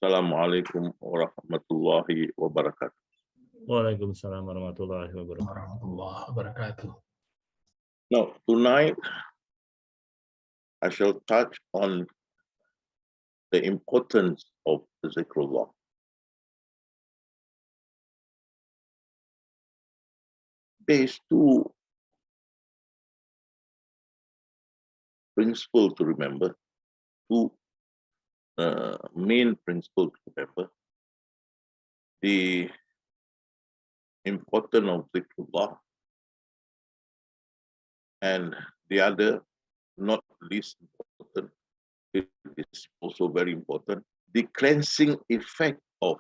Assalamualaikum warahmatullahi wabarakatuh. Waalaikumsalam warahmatullahi wabarakatuh. Now, tonight, I shall touch on the importance of zikrullah. There is two principles to remember, two main principles to remember. The importance of zikrullah, and the other, not least important, it is also very important, the cleansing effect of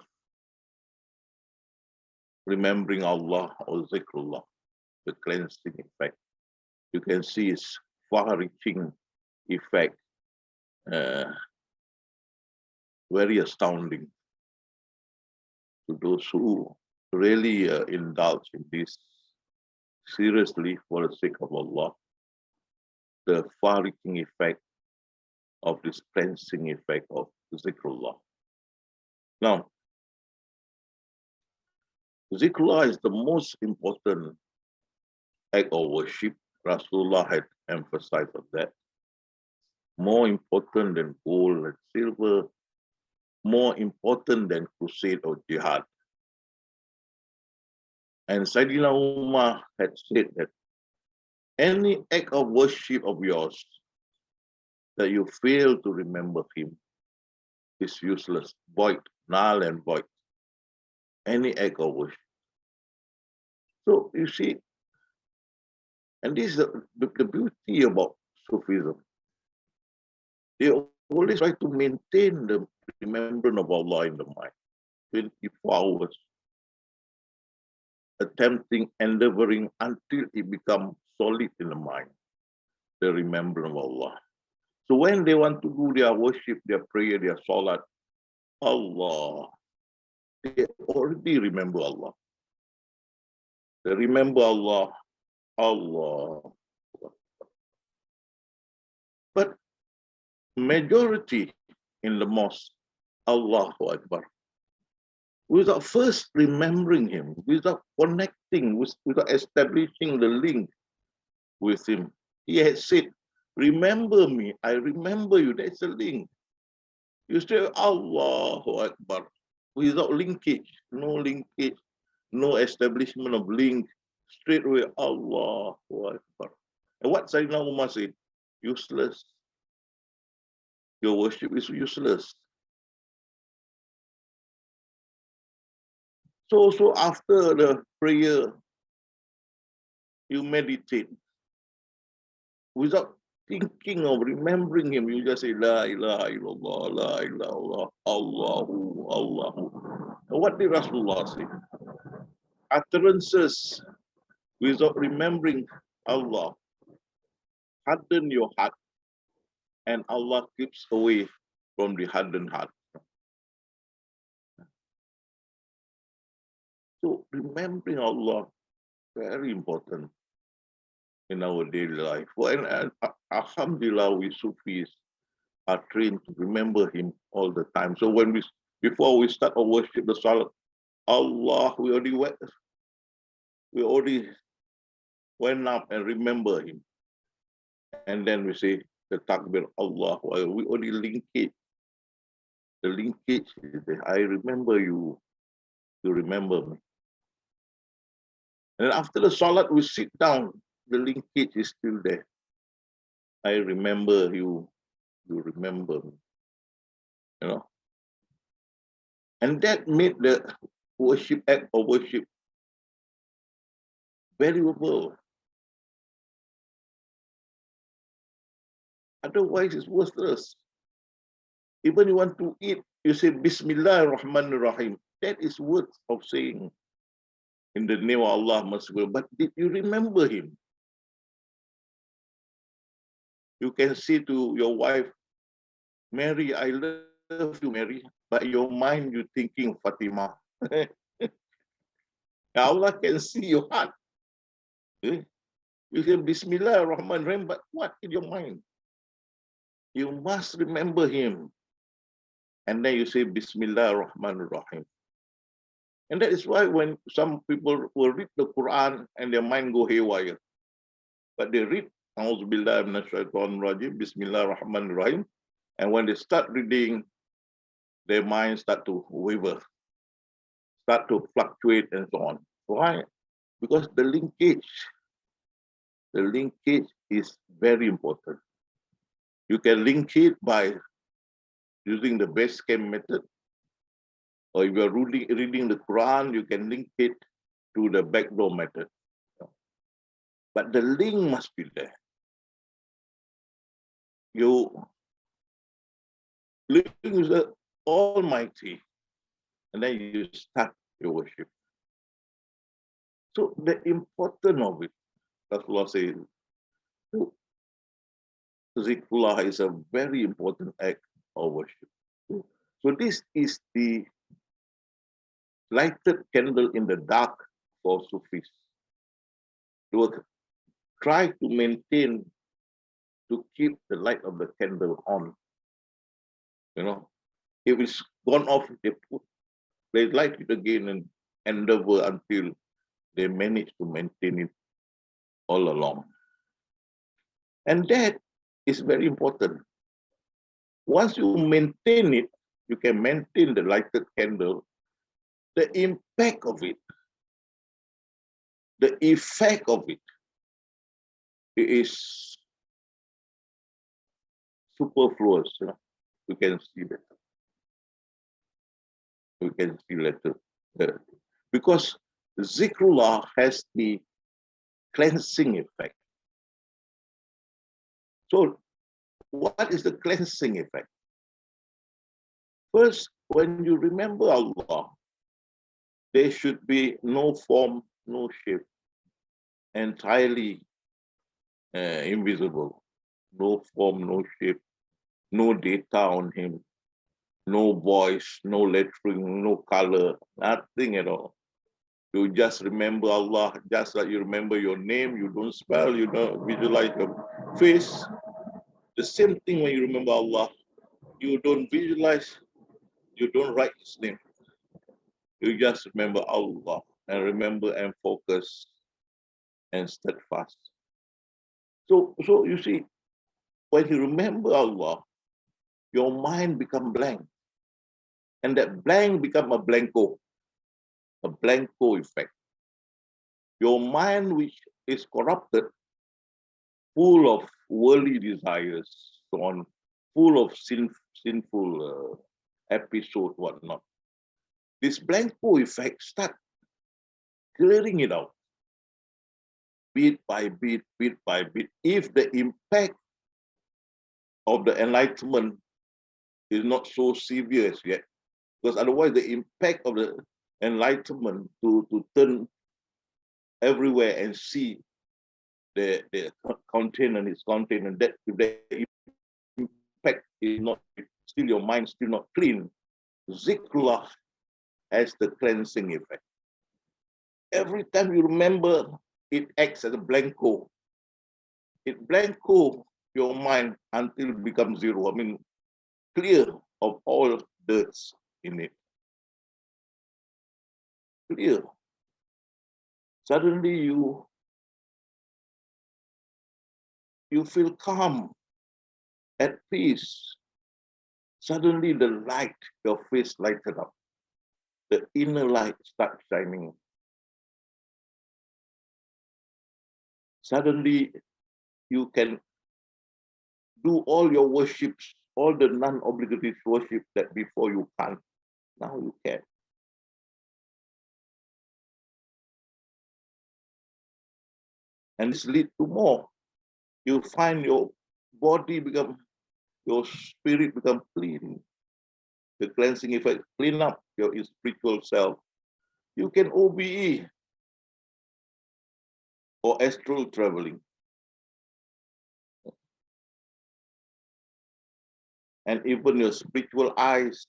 remembering Allah or zikrullah, the cleansing effect. You can see its far-reaching effect, very astounding to those who really indulge in this seriously for the sake of Allah, the far-reaching effect of this cleansing effect of zikrullah. Now, zikrullah is the most important act of worship. Rasulullah had emphasized on that. More important than gold and silver, more important than crusade or jihad. And Sayyidina Umar had said that any act of worship of yours that you fail to remember him is useless, void, null and void. Any act of worship. So you see, and this is the beauty about Sufism. They always try to maintain the remembrance of Allah in the mind, 24 hours, attempting, endeavoring until it becomes solid in the mind, the remembrance of Allah. So when they want to do their worship, their prayer, their salat, Allah, they already remember Allah. They remember Allah, Allah. But majority in the mosque, Allahu Akbar, without first remembering him, without connecting, without establishing the link with him. He had said, remember me, I remember you. That's a link. You say Allahu Akbar without linkage, no establishment of link, straight away Allahu Akbar. And what Sayyidina Umar said, useless. Your worship is useless. So after the prayer, you meditate. Without thinking of remembering him, you just say, La ilaha illallah, la ilaha illallah, Allahu, Allahu. And what did Rasulullah say? Utterances without remembering Allah harden your heart, and Allah keeps away from the hardened heart. So remembering Allah, very important in our daily life. And alhamdulillah, we Sufis are trained to remember him all the time. So before we start our worship, the salat, Allah, we already went up and remember him. And then we say the takbir, Allah, we already link it. The linkage is there. I remember you, you remember me. And after the salat, we sit down. The linkage is still there. I remember you, you remember me. You know? And that made the worship act of worship valuable. Otherwise, it's worthless. Even you want to eat, you say Bismillahirrahmanirrahim. That is words of saying in the name of Allah Merciful. But did you remember him? You can say to your wife, Mary, I love you, Mary, but your mind you thinking Fatima. Allah can see your heart. You say Bismillahirrahmanirrahim, but what in your mind? You must remember him. and then you say Bismillah ar-Rahman ar-Rahim. And that is why when some people will read the Quran and their mind go haywire, but they read Auzubillah minash shaitanir rajim, Bismillah ar-Rahman ar-Rahim, and when they start reading, their minds start to waver, start to fluctuate and so on. Why? Because the linkage is very important. You can link it by using the base camp method, or if you're reading the Quran, you can link it to the backdoor method. But the link must be there. You link with the Almighty, and then you start your worship. So the importance of it, Rasulullah says, Zikrullah is a very important act of worship. So this is the lighted candle in the dark for Sufis. They will try to maintain, to keep the light of the candle on. You know, if it's gone off, they light it again and endeavor until they manage to maintain it all along. And that is very important. Once you maintain it, you can maintain the lighted candle. The impact of it, the effect of it is superfluous. You know? You can see that. You can see later. Because Zikrullah has the cleansing effect. So, what is the cleansing effect? First, when you remember Allah, there should be no form, no shape, entirely invisible. No form, no shape, no data on him, no voice, no lettering, no color, nothing at all. You just remember Allah, just like you remember your name, you don't spell, you don't visualize your face. The same thing when you remember Allah, you don't visualize, you don't write his name. You just remember Allah and remember and focus and steadfast. So you see, when you remember Allah, your mind becomes blank. And that blank becomes a blanco effect. Your mind, which is corrupted, full of worldly desires, so on, full of sinful episode, whatnot. This blanco effect start clearing it out, bit by bit, bit by bit. If the impact of the enlightenment is not so severe as yet, because otherwise the impact of the enlightenment to turn everywhere and see the content and its content, and that if the impact is not still, your mind still not clean, Zikrullah has the cleansing effect. Every time you remember, it acts as a blanco. It blanco your mind until it becomes zero. I mean, clear of all dirts in it. Clear. Suddenly you feel calm, at peace. Suddenly the light, your face lighted up. The inner light starts shining. Suddenly you can do all your worships, all the non-obligatory worship that before you can't. Now you can. And this leads to more. You find your body become, your spirit become clean. The cleansing effect, clean up your spiritual self. You can OBE or astral traveling. And even your spiritual eyes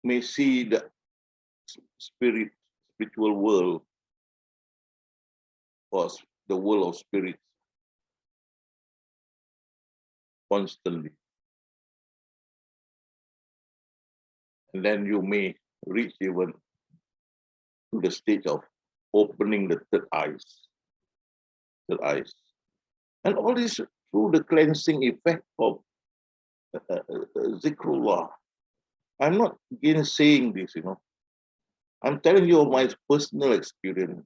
may see the spiritual world, or the world of spirits constantly. And then you may reach even to the stage of opening the third eyes. Third eyes. And all this through the cleansing effect of zikrullah. I'm not saying this, I'm telling you of my personal experience.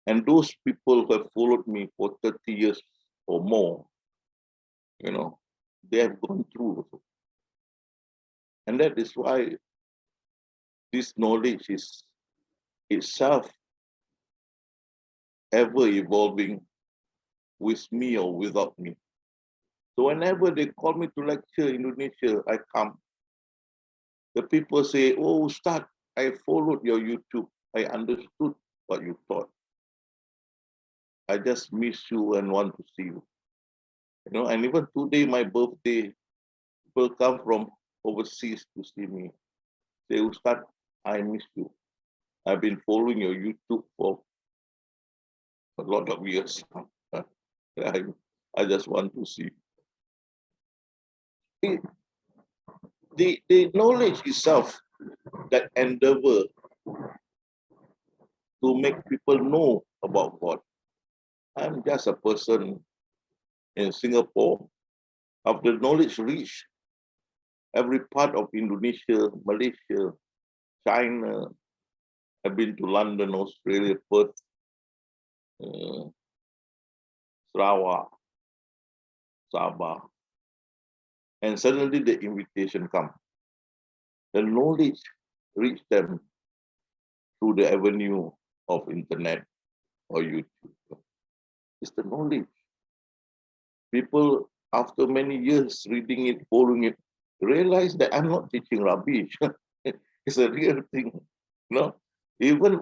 And those people who have followed me for 30 years or more, they have gone through. And that is why this knowledge is itself ever evolving with me or without me. So whenever they call me to lecture in Indonesia, I come. The people say, oh, Ustadz, I followed your YouTube. I understood what you taught. I just miss you and want to see you. And even today, my birthday, people come from overseas to see me. Say, Ustadz, I miss you. I've been following your YouTube for a lot of years. I just want to see you. The knowledge itself, that endeavor to make people know about God. I'm just a person in Singapore. After knowledge reach every part of Indonesia, Malaysia, China. I've been to London, Australia, Perth, Sarawak, Sabah. And suddenly the invitation comes. The knowledge reached them through the avenue of internet or YouTube. It's the knowledge. People, after many years reading it, following it, realize that I'm not teaching rubbish. It's a real thing. Even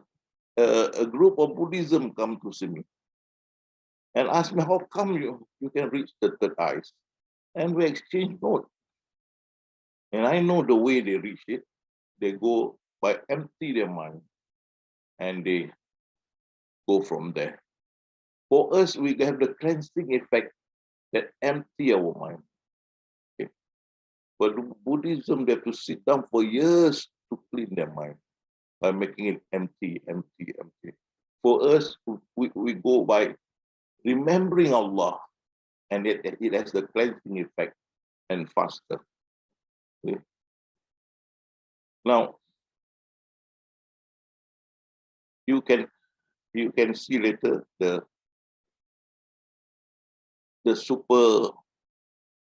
a group of Buddhism come to see me and ask me, how come you can reach the third eyes? And we exchange notes. And I know the way they reach it. They go by empty their mind and they go from there. For us, we have the cleansing effect that empty our mind. Okay. But Buddhism, they have to sit down for years to clean their mind by making it empty, empty, empty. For us, we go by remembering Allah, and it has the cleansing effect and faster. Okay. Now, you can see later the super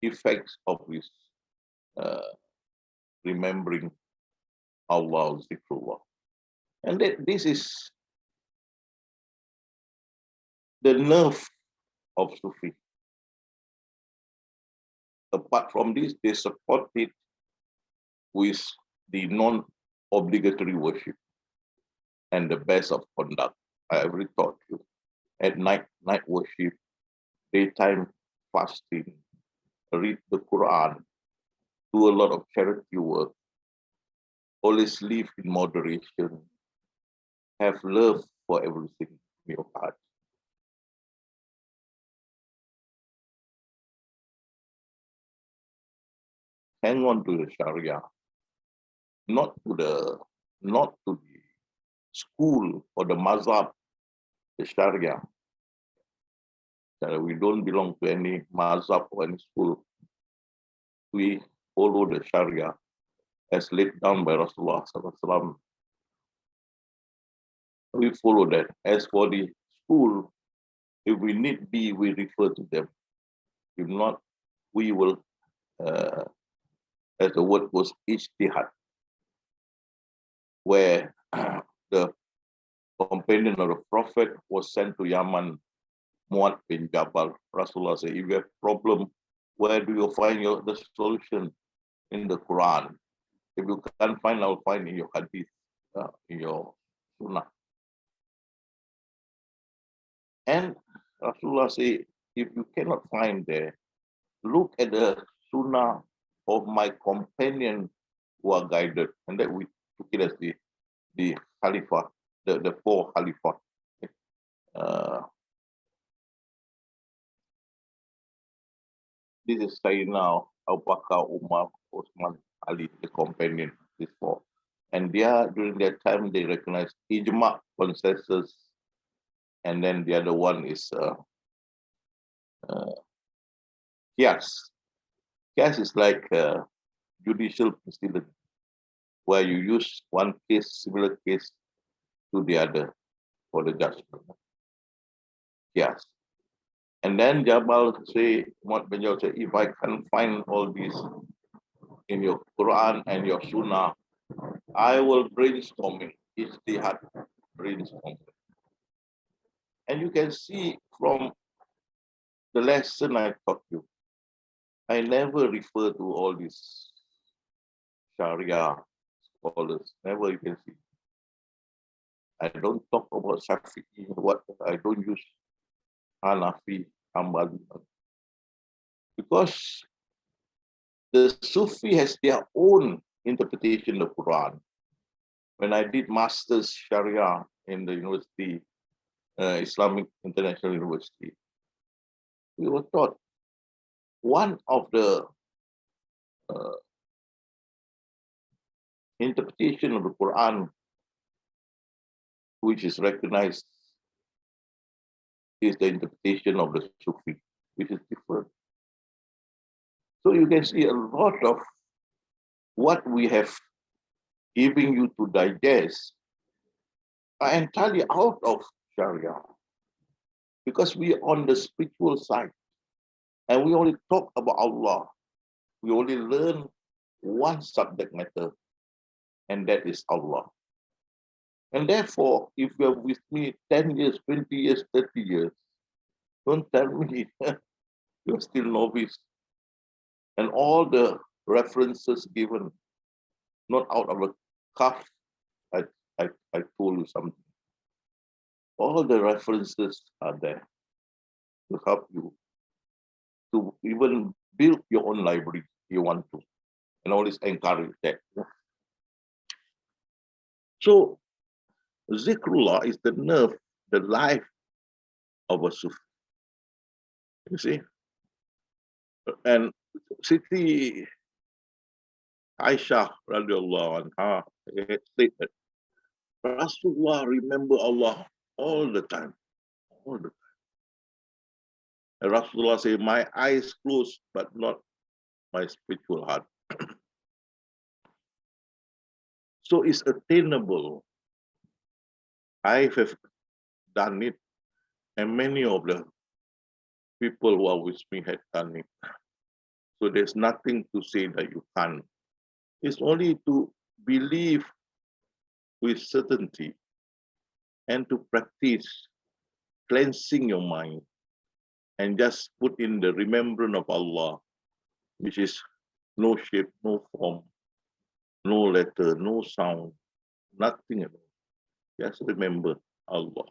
effects of this remembering Allah, zikrullah. And this is the nerve of Sufi. Apart from this, they support it with the non-obligatory worship and the best of conduct. I already taught you. At night worship, daytime fasting, read the Quran, do a lot of charity work, always live in moderation, have love for everything in your heart. Hang on to the Sharia, not to the school or the mazhab, the Sharia. We don't belong to any mazhab or any school. We follow the Sharia as laid down by Rasulullah SAW. We follow that. As for the school, if we need be, we refer to them. If not, we will, as the word was, ijtihad, where the companion of the Prophet was sent to Yaman, Muad bin Jabal. Rasulullah said, if you have problem, where do you find the solution? In the Quran. If you can't find, I'll find in your hadith, in your sunnah. And Rasulullah said, if you cannot find there, look at the sunnah of my companion who are guided. And that we took it as the Khalifah, the four Khalifah. This is Sayyidina Abu Bakr, Umar, Osman, Ali, the companion. These four. And during that time, they recognize ijma, consensus, and then the other one is qiyas. Qiyas is like judicial precedent, where you use one case, similar case, to the other for the judgment. Qiyas. And then Jabal say, Muhammad bin Jabal say, if I can find all these in your Quran and your Sunnah, I will brainstorming, ijtihad, brainstorming. And you can see from the lesson I taught you, I never refer to all these Sharia scholars. Never, you can see. I don't talk about Shafi'i, what I don't use Hanafi, Hanbali. Because the Sufi has their own interpretation of Quran. When I did Master's Sharia in the university, Islamic International University, we were taught one of the interpretation of the Quran, which is recognized, is the interpretation of the Sufi, which is different. So you can see a lot of what we have given you to digest are entirely out of Sharia, because we are on the spiritual side and we only talk about Allah. We only learn one subject matter, and that is Allah. And therefore, if you are with me 10 years, 20 years, 30 years, don't tell me you're still novice. And all the references given, not out of a cuff, I told you something. All the references are there to help you to even build your own library if you want to. And always encourage that. So Zikrullah is the nerve, the life of a Sufi. You see? And Siti Aisha radiallahu anha stated, Rasulullah remember Allah all the time. All the time. And Rasulullah say, my eyes closed, but not my spiritual heart. So it's attainable. I have done it, and many of the people who are with me had done it. So there's nothing to say that you can't. It's only to believe with certainty and to practice cleansing your mind and just put in the remembrance of Allah, which is no shape, no form, no letter, no sound, nothing at all. Just remember Allah.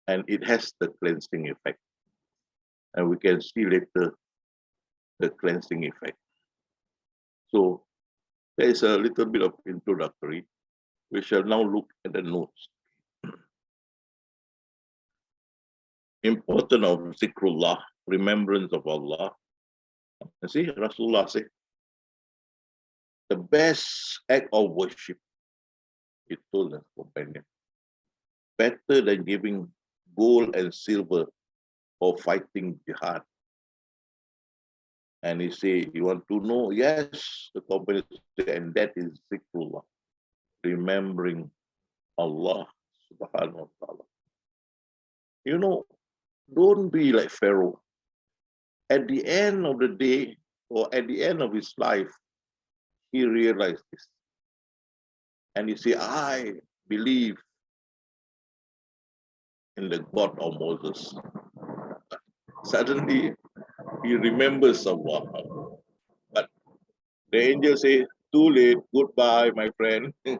And it has the cleansing effect. And we can see later the cleansing effect. So there is a little bit of introductory. We shall now look at the notes. Importance of zikrullah, remembrance of Allah. You see, Rasulullah said, the best act of worship, he told the companion, better than giving gold and silver or fighting jihad. And he said, you want to know? Yes, the companion said, and that is zikrullah, remembering Allah subhanahu wa ta'ala. You know, don't be like Pharaoh. At the end of the day, or at the end of his life, he realized this. And he said, I believe in the God of Moses. Suddenly, he remembers Allah. But the angel says, too late, goodbye, my friend. Too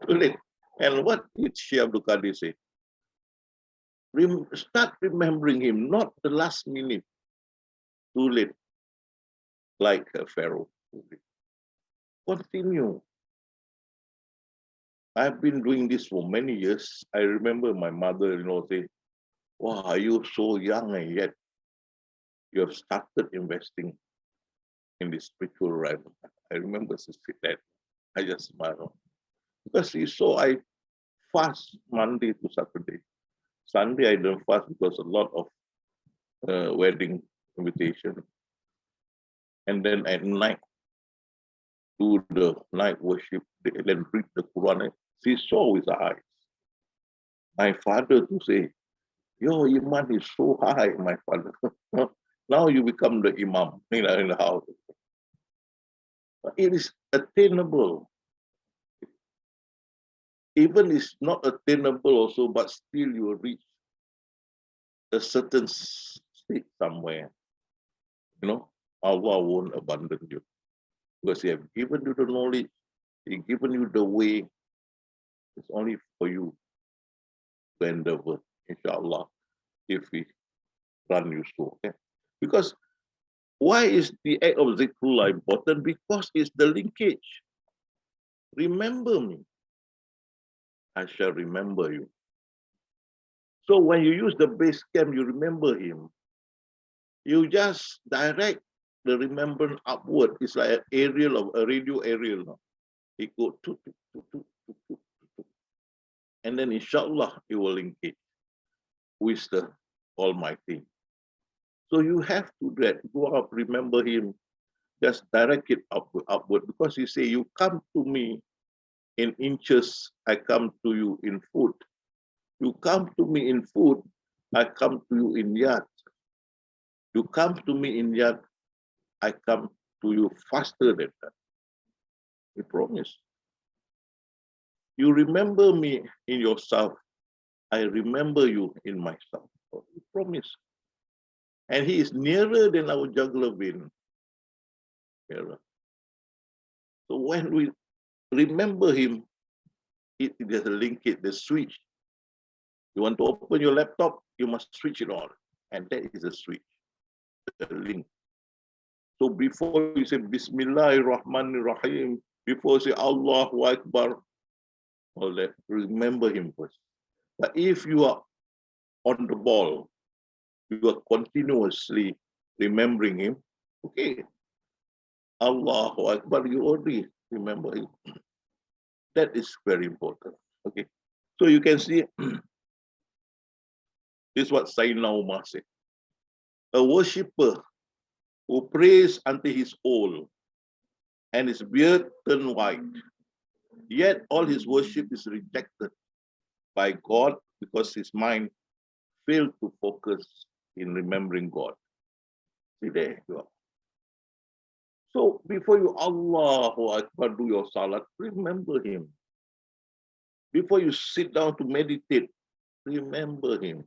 late. And what did Sheikh Abdul Qadir say? Start remembering him, not the last minute. Too late, like Pharaoh. Continue. I've been doing this for many years. I remember my mother-in-law say, wow, are you so young and yet you have started investing in the spiritual realm? I remember she said that. I just smiled. Because she saw I fast Monday to Saturday. Sunday I don't fast because a lot of wedding invitation. And then at night, do the night worship, then read the Quran. She saw with her eyes. My father to say, your iman is so high, my father. Now you become the imam in the house. It is attainable. Even it's not attainable also, but still you will reach a certain state somewhere. You know, Allah won't abandon you. Because He have given you the knowledge, He given you the way. It's only for you to endeavor, inshallah, if we run you so. Okay? Because why is the act of zikrullah important? Because it's the linkage. Remember me, I shall remember you. So when you use the base camp, you remember him. You just direct the remembrance upward. It's like an aerial of a radio aerial. It goes and then inshallah it will link it with the Almighty. So you have to go up, remember him, just direct it upward, because He say, you come to me in inches, I come to you in foot. You come to me in foot, I come to you in yard. You come to me in yard, I come to you faster than that. He promised. You remember me in yourself, I remember you in myself. He promised. And He is nearer than our jugular vein. Nearer. So when we remember Him, there's a linkage, the switch. You want to open your laptop, you must switch it on. And that is a switch, the link. So before you say Bismillahirrahmanirrahim, before you say Allahu Akbar, all that, remember Him first. But if you are on the ball, you are continuously remembering Him, okay, Allahu Akbar, you already remember Him. That is very important. Okay. So you can see, this is what Sayyidina Umar said. A worshipper who prays until he's old and his beard turned white, yet all his worship is rejected by God because his mind failed to focus in remembering God. See, there you are. So before you Allahu Akbar do your salat, remember Him. Before you sit down to meditate, remember Him.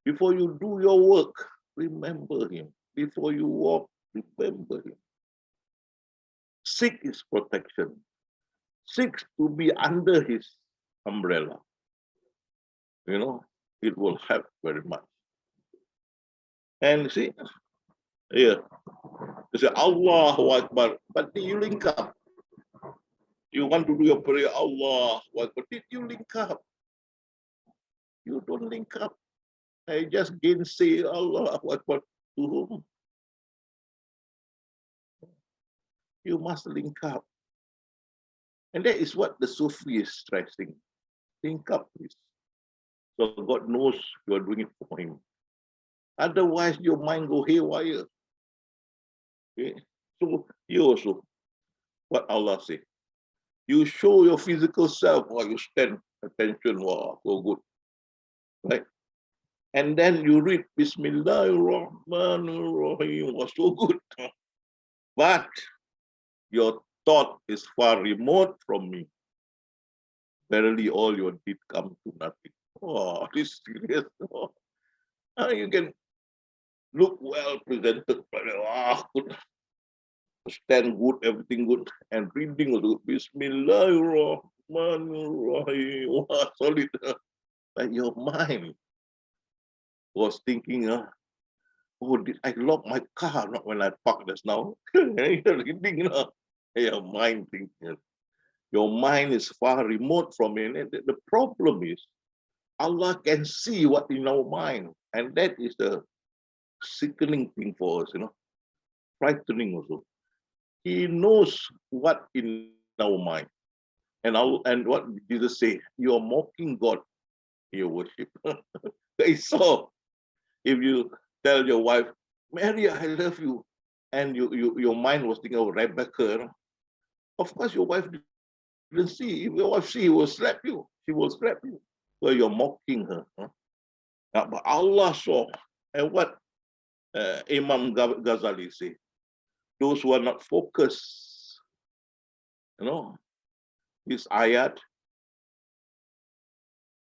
Before you do your work, remember Him. Before you walk, remember Him. Seek His protection. Seek to be under His umbrella. You know, it will help very much. And see, here, you say Allahu Akbar, but did you link up? You want to do your prayer, Allahu Akbar, did you link up? You don't link up. I just gainsay Allahu Akbar to whom? You must link up. And that is what the Sufi is stressing. Link up, please. So God knows you are doing it for Him. Otherwise, your mind go haywire. Okay? So you also, what Allah say, you show your physical self while you stand, attention, wow, so good. Right? And then you read Bismillahirrahmanirrahim, was so good. But your thought is far remote from me. Verily, all your deed come to nothing. Oh, this is serious. Oh. Now you can look well presented, good, stand good, everything good, and reading also. Bismillahirrahmanirrahim. Wow, solid. Like your mind was thinking, oh, did I lock my car? Not when I park just now. Reading, your mind thinking. Your mind is far remote from it. And the problem is, Allah can see what in our mind. And that is the sickening thing for us, frightening also. He knows what in our mind. And what Jesus say, you are mocking God in your worship. He saw, if you tell your wife, Mary, I love you, and your mind was thinking of Rebecca, of course your wife didn't see. If your wife see, he will slap you. She will slap you. So you're mocking her. But Allah saw. And what Imam Ghazali say, those who are not focused, this ayat,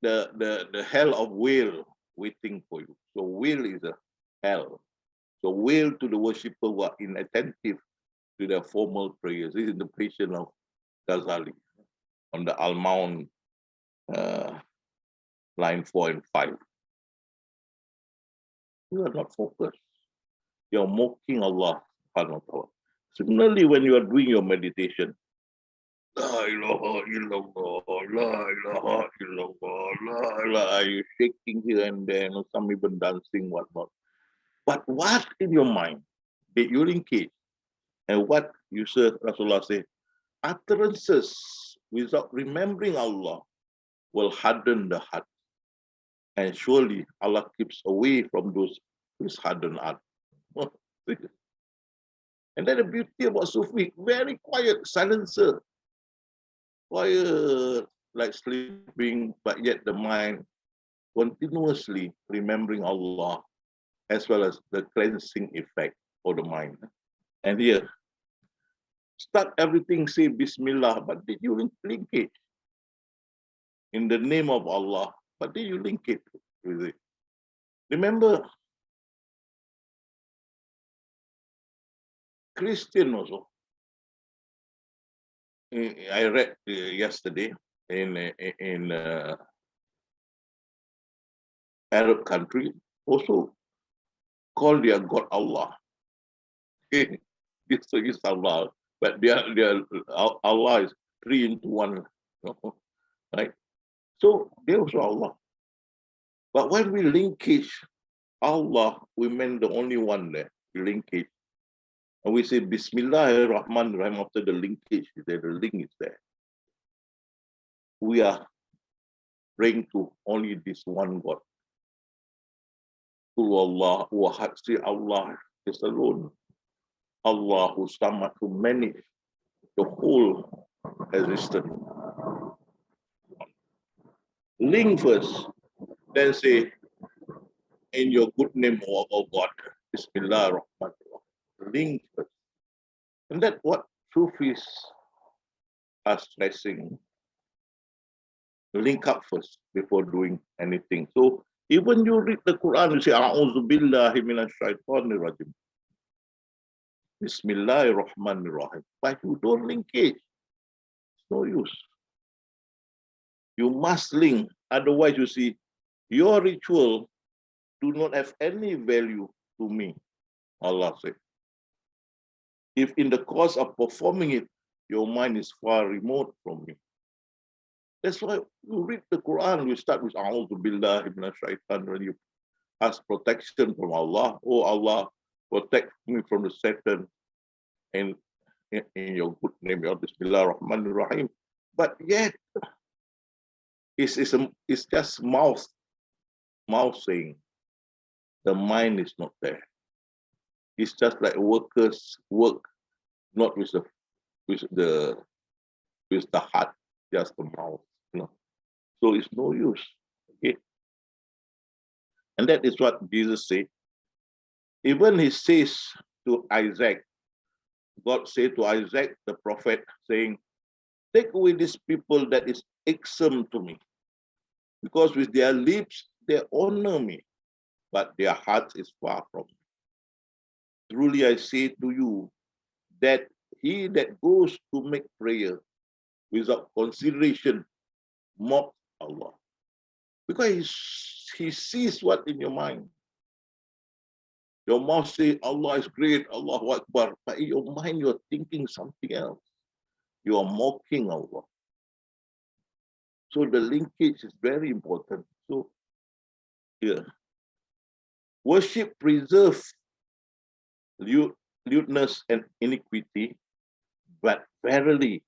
the hell of whale waiting for you. So whale is a hell. So whale to the worshipper who are inattentive to their formal prayers. This is the patient of Ghazali on the Al-Maun line 4 and 5. You are not focused. You're mocking Allah subhanahu wa ta'ala. Similarly, when you are doing your meditation, La ilaha illallah, la ilaha illallah, la ilaha, you're shaking here and there, some even dancing, whatnot. But what in your mind did you engage? And what you said, Rasulullah said, utterances without remembering Allah will harden the heart. And surely Allah keeps away from those whose hardened heart. And then the beauty about Sufi, very quiet, silencer. Quiet, like sleeping, but yet the mind continuously remembering Allah, as well as the cleansing effect of the mind. And here, start everything, say Bismillah, but did you link it? In the name of Allah, but did you link it with it? Remember, Christian also, I read yesterday in Arab country, also call their God Allah. This is Allah, but their Allah is 3 into 1, right? So they also Allah. But when we linkage Allah, we meant the only one there. We linkage. And we say Bismillahirrahmanirrahim after the linkage is there, the link is there. We are praying to only this one God. Allah, say Allah is alone. Allah who Samad, who manage the whole existence. Link first, then say, in your good name, O God, Bismillah ar-Rahman ar-Rahim. Link first. And that's what Sufis are stressing. Link up first before doing anything. So even you read the Quran, you say, A'udhu billahi minash shaitanir rajim. Bismillahirrahmanirrahim. But you don't link it. It's no use. You must link. Otherwise, you see, your ritual do not have any value to me, Allah said. If in the course of performing it, your mind is far remote from me. That's why you read the Quran, you start with A'udhu billahi minash shaitanir rajim. Ask protection from Allah. Oh Allah, protect me from the Satan in your good name, your Bismillah ar-Rahman ar-Rahim. But yet, it's just mouth saying. The mind is not there. It's just like workers work, not with the heart, just the mouth. So it's no use. Okay. And that is what Jesus said. Even he says to Isaac, God said to Isaac, the prophet, saying, take away these people that is irksome to me, because with their lips they honor me, but their heart is far from me. Truly I say to you that he that goes to make prayer without consideration mocks Allah. Because he sees what in your mind. Your mouth says Allah is great, Allahu Akbar, but in your mind you're thinking something else. You are mocking Allah. So the linkage is very important. So here, worship preserves lewdness and iniquity But verily,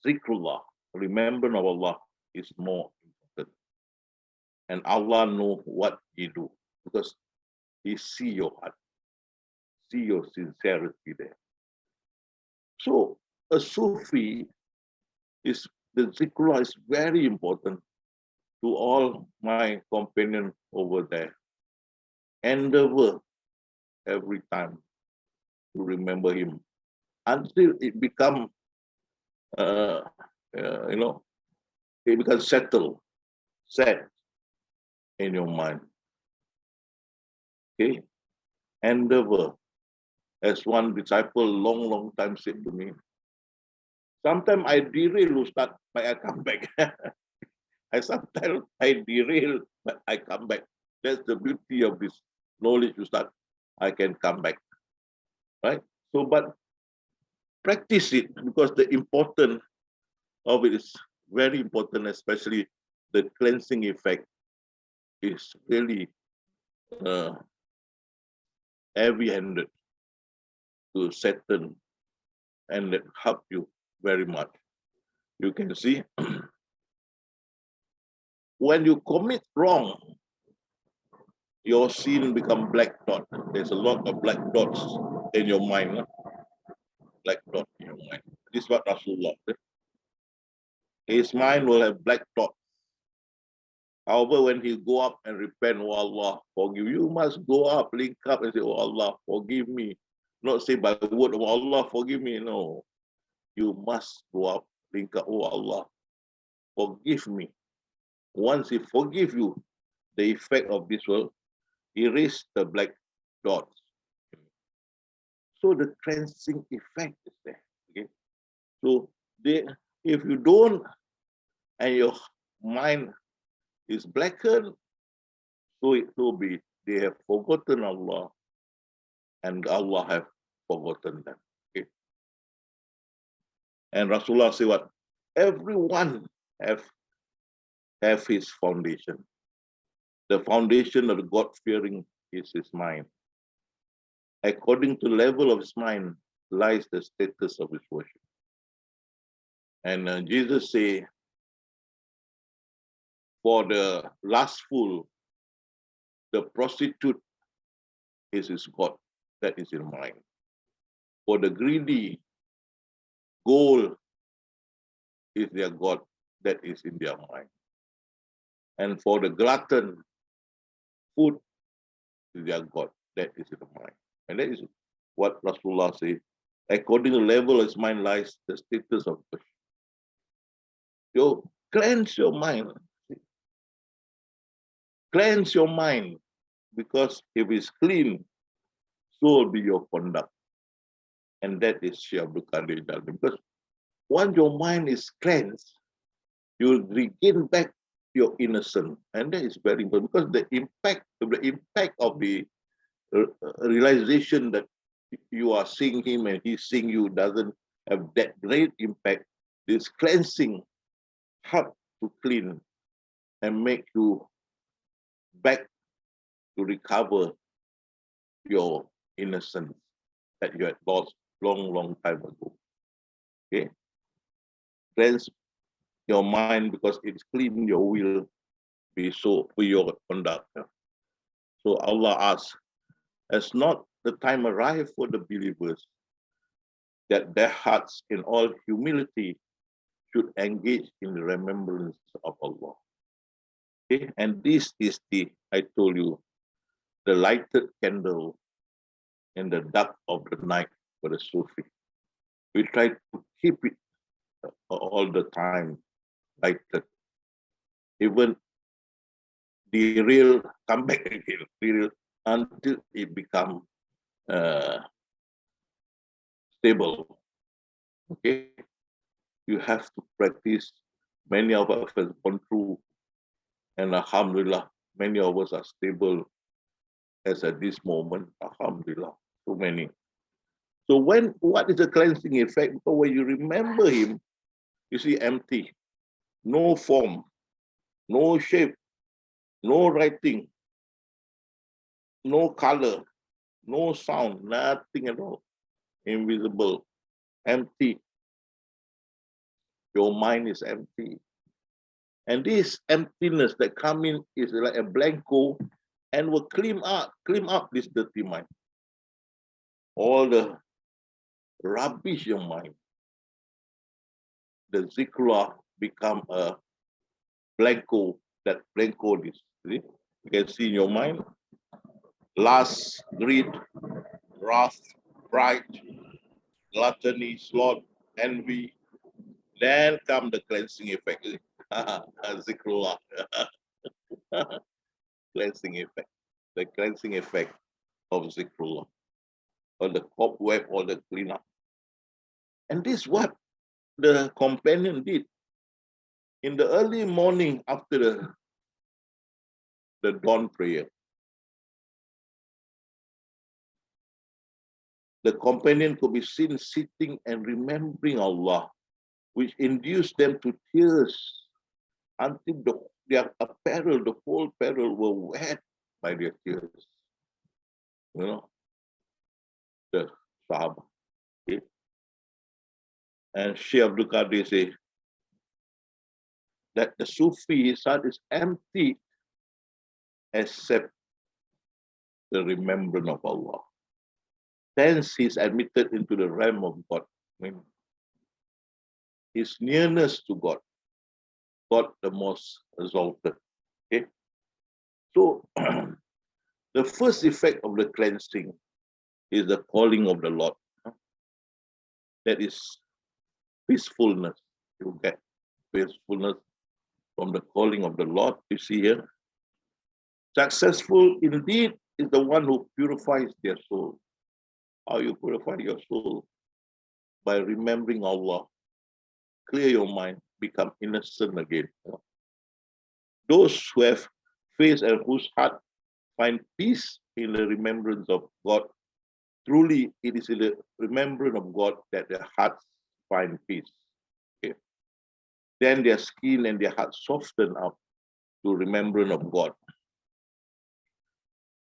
zikrullah, remembrance of Allah, is more important. And Allah knows what you do because He see your heart, see your sincerity there. So a Sufi is, the zikrullah is very important to all my companions over there. Endeavor every time to remember him until it become, it becomes settled, set in your mind. Okay, endeavor, as one disciple long time said to me. Sometimes I derail, Ustadz, but I come back. Sometimes I derail, but I come back. That's the beauty of this knowledge, Ustadz. I can come back, right? So, but practice it because the importance of it is very important, especially the cleansing effect is really heavy-handed to settle and help you very much. You can see when you commit wrong, your sin become black dot. There's a lot of black dots in your mind. Huh? Black dot in your mind. This is what Rasulullah said. His mind will have black dots. However, when he go up and repent, oh Allah, forgive, you must go up, link up and say, oh Allah, forgive me. Not say by the word, oh Allah, forgive me. No. You must go up, link up, oh Allah, forgive me. Once he forgive you, the effect of this will erase the black dots. So the cleansing effect is there. Okay? So if you don't, and your mind is blackened, so it will be they have forgotten Allah, and Allah have forgotten them. Okay? And Rasulullah say what? Everyone have his foundation. The foundation of the God-fearing is his mind. According to the level of his mind lies the status of his worship. And Jesus say, for the lustful, the prostitute is his God, that is in mind. For the greedy, gold is their God, that is in their mind. And for the glutton, food is their God, that is in the mind. And that is what Rasulullah says. According to the level of his mind lies the status of worship. You cleanse your mind. Cleanse your mind, because if it's clean, so will be your conduct. And that is Syekh Abdul Qadir Jalani. Because once your mind is cleansed, you will regain back your innocence. And that is very important, because the impact of the realization that you are seeing him and he's seeing you doesn't have that great impact. This cleansing help to clean and make you back to recover your innocence that you had lost long time ago. Okay? Cleanse your mind, because it's clean, your will be so for your conduct. So Allah asks, has not the time arrived for the believers that their hearts in all humility should engage in the remembrance of Allah? Okay? And this is I told you, the lighted candle in the dark of the night for the Sufi. We try to keep it all the time lighted. Even the real come back again, real, until it become stable. Okay, you have to practice. Many of us have gone through, and Alhamdulillah, many of us are stable as at this moment. Alhamdulillah, so many. So what is the cleansing effect? Because when you remember him, you see empty, no form, no shape, no writing, no color, no sound, nothing at all, invisible. empty. Your mind is empty. And this emptiness that come in is like a blanco and will clean up this dirty mind. All the rubbish your mind. The zikrullah become a blanco, that blanco is. See? You can see in your mind, lust, greed, wrath, pride, gluttony, sloth, envy. Then come the cleansing effect. Zikrullah. Cleansing effect. The cleansing effect of zikrullah. Or the cobweb or the cleanup. And this is what the companion did. In the early morning after the dawn prayer, the companion could be seen sitting and remembering Allah, which induced them to tears until their apparel, the whole apparel were wet by their tears. You know, the Sahaba. Okay? And Shaykh Abdul Qadir say that the Sufi, his heart is empty except the remembrance of Allah. Hence, he is admitted into the realm of God. I mean, his nearness to God, God the most exalted. Okay? So, the first effect of the cleansing is the calling of the Lord. That is peacefulness. You get peacefulness from the calling of the Lord. You see here, successful indeed is the one who purifies their soul. How you purify your soul? By remembering Allah. Clear your mind, become innocent again. Those who have faith and whose heart find peace in the remembrance of God. Truly, it is in the remembrance of God that their hearts find peace. Okay. Then their skin and their heart soften up to remembrance of God.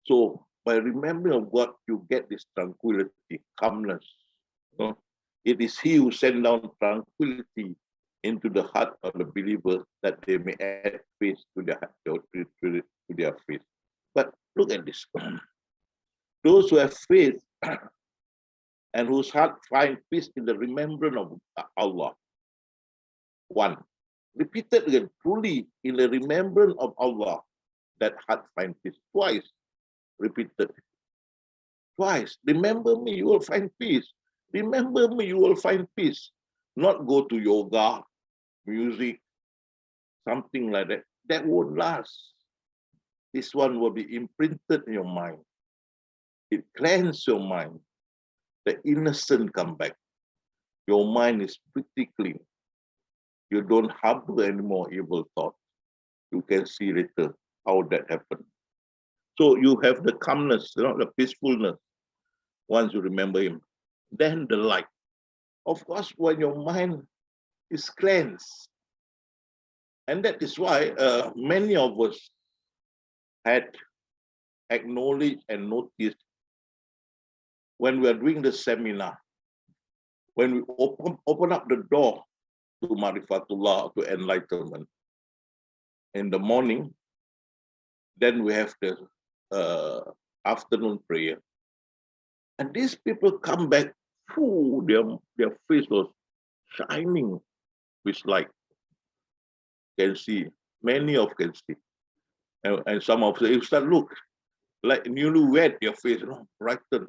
So by remembering of God, you get this tranquility, calmness. You know? It is He who sends down tranquility into the heart of the believer that they may add faith to their faith. But look at this. Those who have faith and whose heart find peace in the remembrance of Allah. One, repeated again, truly in the remembrance of Allah, that heart find peace. Twice, repeated. Twice, remember me, you will find peace. Remember me, you will find peace. Not go to yoga, music, something like that. That won't last. This one will be imprinted in your mind. It cleanses your mind. The innocent come back. Your mind is pretty clean. You don't harbor any more evil thoughts. You can see later how that happened. So you have the calmness, you know, the peacefulness once you remember Him. Then the light. Of course, when your mind is cleansed. And that is why many of us had acknowledged and noticed when we are doing the seminar, when we open up the door to Marifatullah, to enlightenment. In the morning, then we have the afternoon prayer. And these people come back, their face was shining with light. Can see, many of can see. And some of them, start look, like newlywed, your face, you know, brighten.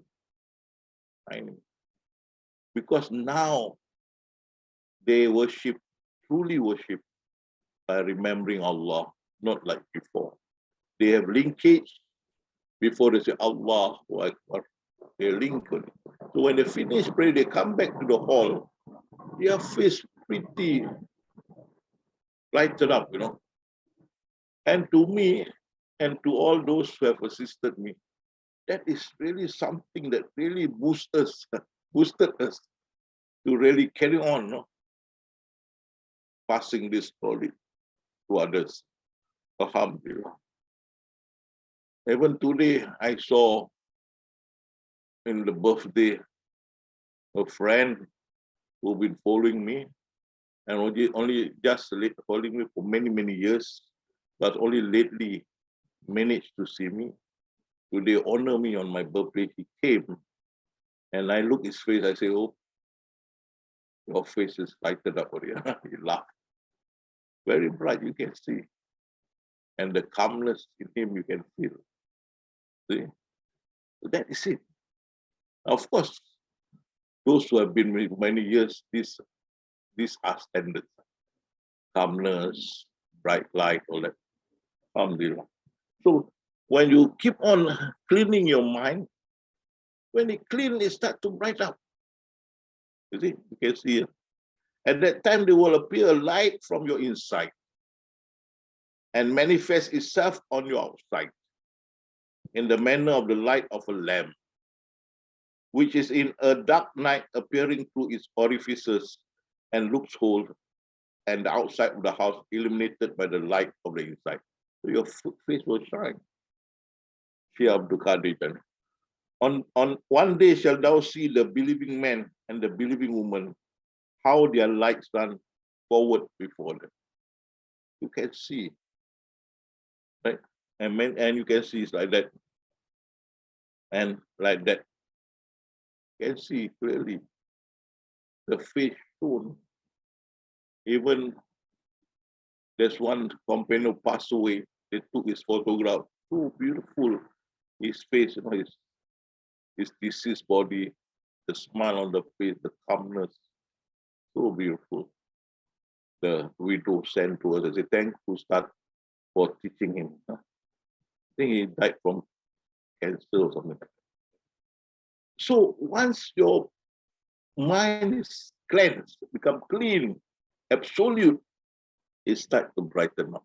Shining. Because now they worship, truly worship, by remembering Allah, not like before. They have linkage. Before they say Allah Akbar, they link on it. So when they finish prayer, they come back to the hall. Their face pretty lighted up, you know. And to me, and to all those who have assisted me, that is really something that really boosted us to really carry on, no? Passing this story to others. Alhamdulillah. Even today, I saw in the birthday a friend who've been following me and only just following me for many, many years, but only lately managed to see me. Today honor me on my birthday. He came and I look his face, I say, oh, your face is lighted up already. He laughed. Very bright, you can see. And the calmness in him, you can feel. See? That is it. Of course, those who have been with many years, these are standards. Calmness, bright light, all that. Alhamdulillah. So when you keep on cleaning your mind, when it clean, it starts to bright up. You see, you can see it. At that time, there will appear a light from your inside and manifest itself on your outside in the manner of the light of a lamp, which is in a dark night appearing through its orifices and loopholes, and the outside of the house illuminated by the light of the inside. So your face will shine. Shia Abdul Qadir. On one day shall thou see the believing man and the believing woman, how their lights run forward before them. You can see, right? And you can see it's like that. And like that. You can see clearly the face shown. Even there's one companion who passed away. They took his photograph. So beautiful. His face, his deceased body, the smile on the face, the calmness. So beautiful. The widow sent to us as a thank you, Ustadz, for teaching him. I think he died from cancer or something like that. So once your mind is cleansed, become clean, absolute, it starts to brighten up.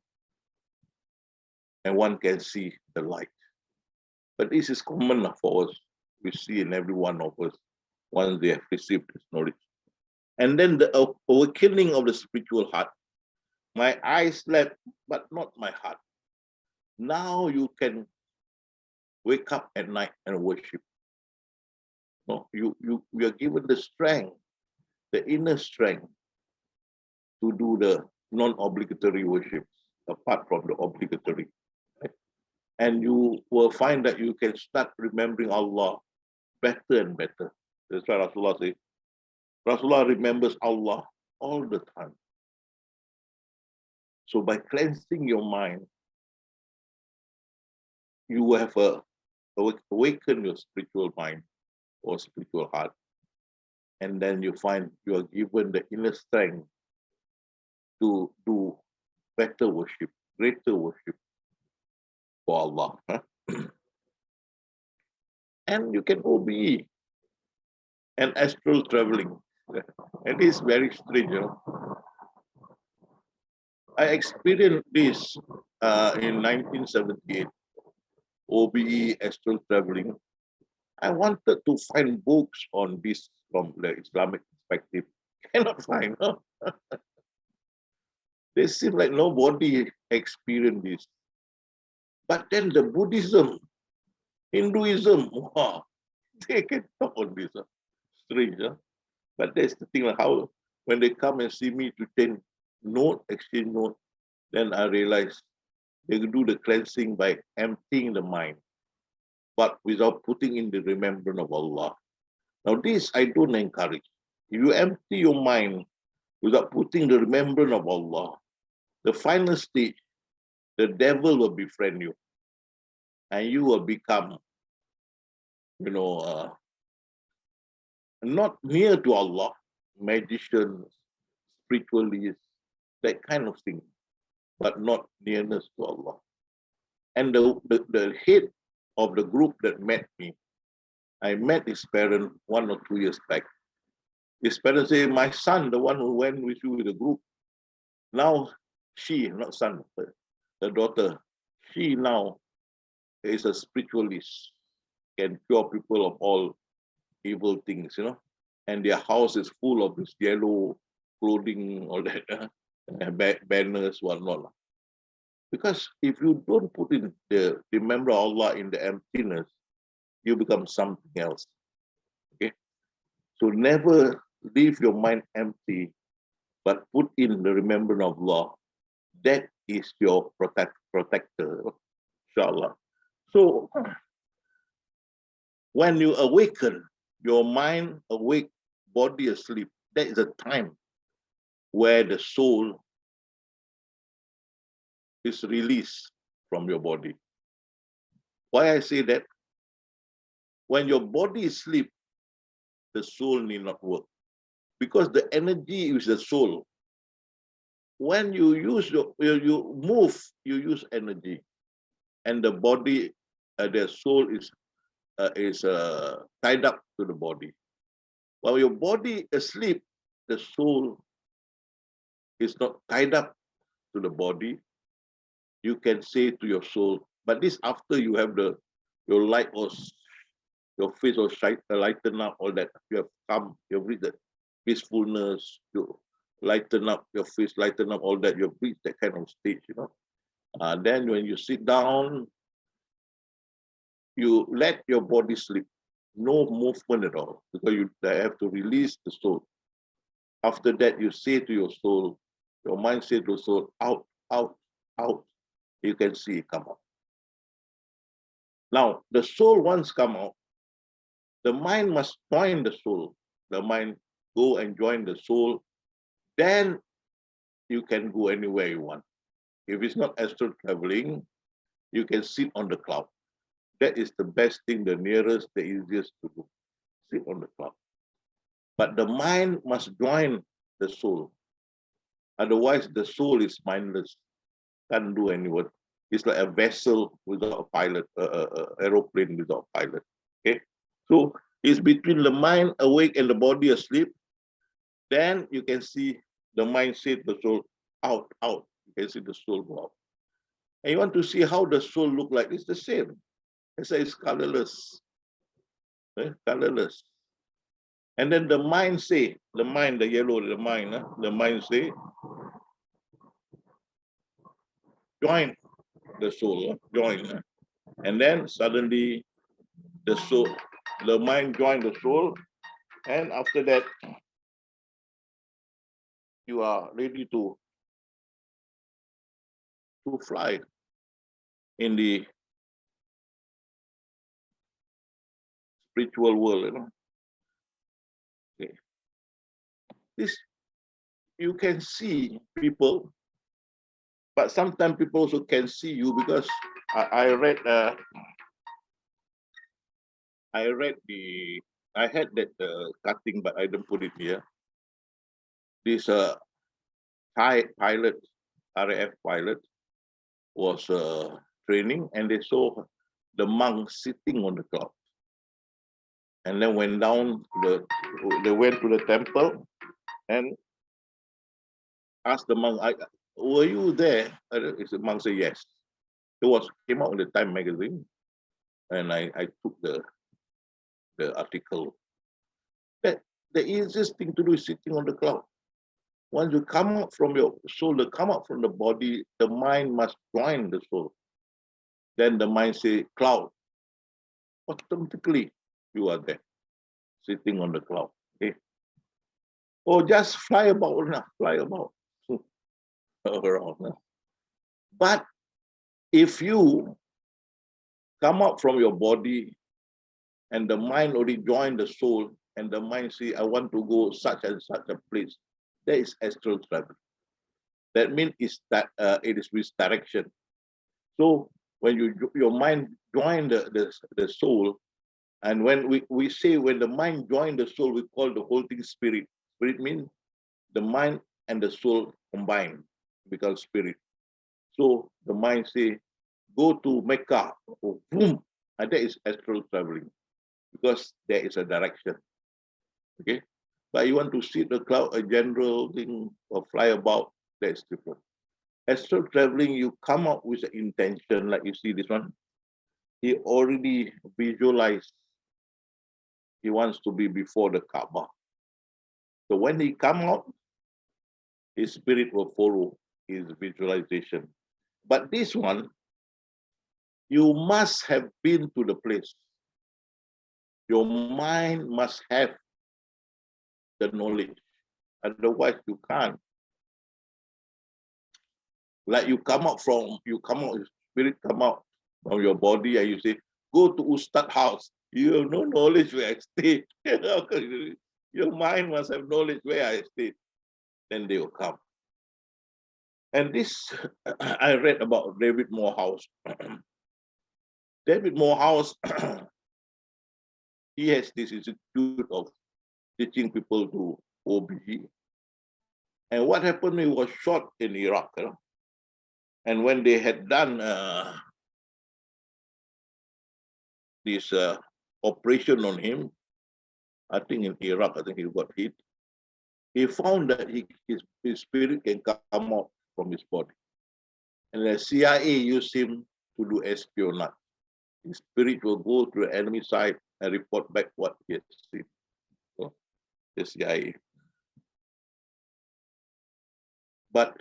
And one can see the light. But this is common for us. We see in every one of us once they have received this knowledge. And then the awakening of the spiritual heart. My eyes slept, but not my heart. Now you can wake up at night and worship. No, you are given the strength, the inner strength to do the non-obligatory worships apart from the obligatory. Right? And you will find that you can start remembering Allah better and better. That's why Rasulullah says, Rasulullah remembers Allah all the time. So by cleansing your mind, you will have awaken your spiritual mind or spiritual heart. And then you find you are given the inner strength to do better worship, greater worship for Allah. And you can go be an astral traveling. And it's very strange, I experienced this in 1978, OBE astral traveling. I wanted to find books on this from the Islamic perspective. Cannot find. No? They seem like nobody experienced this. But then the Buddhism, Hinduism, wow, they can talk on this. Strange. But that's the thing, like how when they come and see me to take note, exchange note, then I realize they do the cleansing by emptying the mind, but without putting in the remembrance of Allah. Now this I don't encourage. If you empty your mind without putting the remembrance of Allah, the final stage, the devil will befriend you. And you will become, not near to Allah, magicians, spiritualists, that kind of thing, but not nearness to Allah. And the head of the group that met me, I met his parent 1 or 2 years back. His parents say, my son, the one who went with you with the group, now she, not son, the daughter, she now is a spiritualist, can cure people of all evil things, and their house is full of this yellow clothing, all that, banners, whatnot. Because if you don't put in the remember Allah in the emptiness, you become something else. Okay? So never leave your mind empty, but put in the remembrance of Allah. That is your protector, inshallah. So when you awaken, your mind awake, body asleep, that is a time where the soul is released from your body. Why I say that? When your body is asleep, the soul need not work. Because the energy is the soul. When you use you move, you use energy. And the body, the soul is tied up to the body. While your body is asleep, the soul is not tied up to the body. You can say to your soul, but this after you have your light or your face or lighten up, all that. You have come, you have reached that peacefulness, you lighten up your face, lighten up, all that. You have reached that kind of stage, you know. Then when you sit down, you let your body sleep. No movement at all, because you have to release the soul. After that, you say to your soul, your mind say to your soul, out, out, out. You can see it come out. Now, the soul once come out, the mind must join the soul. The mind go and join the soul. Then you can go anywhere you want. If it's not astral traveling, you can sit on the cloud. That is the best thing, the nearest, the easiest to do. Sit on the cloud. But the mind must join the soul. Otherwise, the soul is mindless, can't do any work. It's like a vessel without a pilot, aeroplane without a pilot. Okay, so it's between the mind awake and the body asleep. Then you can see the mind say to the soul, out, out. You can see the soul go out. And you want to see how the soul look like? It's the same. It's colorless, colorless. And then the mind say, the mind, the yellow, the mind say, join the soul, join. And then suddenly the soul, the mind join the soul, and after that, you are ready to fly in the spiritual world, you know. Okay. This you can see people, but sometimes people also can see you, because I read I had that cutting, but I didn't put it here. This Thai pilot, RAF pilot, was training, and they saw the monk sitting on the cloud. And then went down they went to the temple and asked the monk, were you there? The monk said yes. It came out in the Time magazine, and I took the article. That the easiest thing to do is sitting on the cloud. Once you come out from your soul, to come out from the body, the mind must join the soul. Then the mind say cloud. Automatically you are there, sitting on the cloud. Okay. Or just fly about, fly about around. But if you come out from your body and the mind already joined the soul, and the mind say, I want to go such and such a place, that is astral travel. That means it is with direction. So when your mind join the soul, and when we say when the mind join the soul, we call the whole thing spirit. Spirit means the mind and the soul combine, become spirit. So the mind say, go to Mecca, or boom, and that is astral traveling, because there is a direction. Okay, but you want to see the cloud, a general thing, or fly about, that's different. Astral traveling, you come up with an intention, like you see this one. He already visualized he wants to be before the Kaaba. So when he come out, his spirit will follow his visualization. But this one, you must have been to the place. Your mind must have the knowledge. Otherwise, you can't. Like you come out, spirit come out from your body and you say, go to Ustadz house. You have no knowledge where I stay. Your mind must have knowledge where I stay. Then they will come. And this, I read about David Morehouse. David Morehouse, he has this institute of teaching people to OBE. And what happened, he was shot in Iraq. And when they had done this operation on him, I think in Iraq, I think he got hit. He found that his spirit can come out from his body. And the CIA used him to do espionage. His spirit will go to the enemy side and report back what he has seen. So, the CIA. But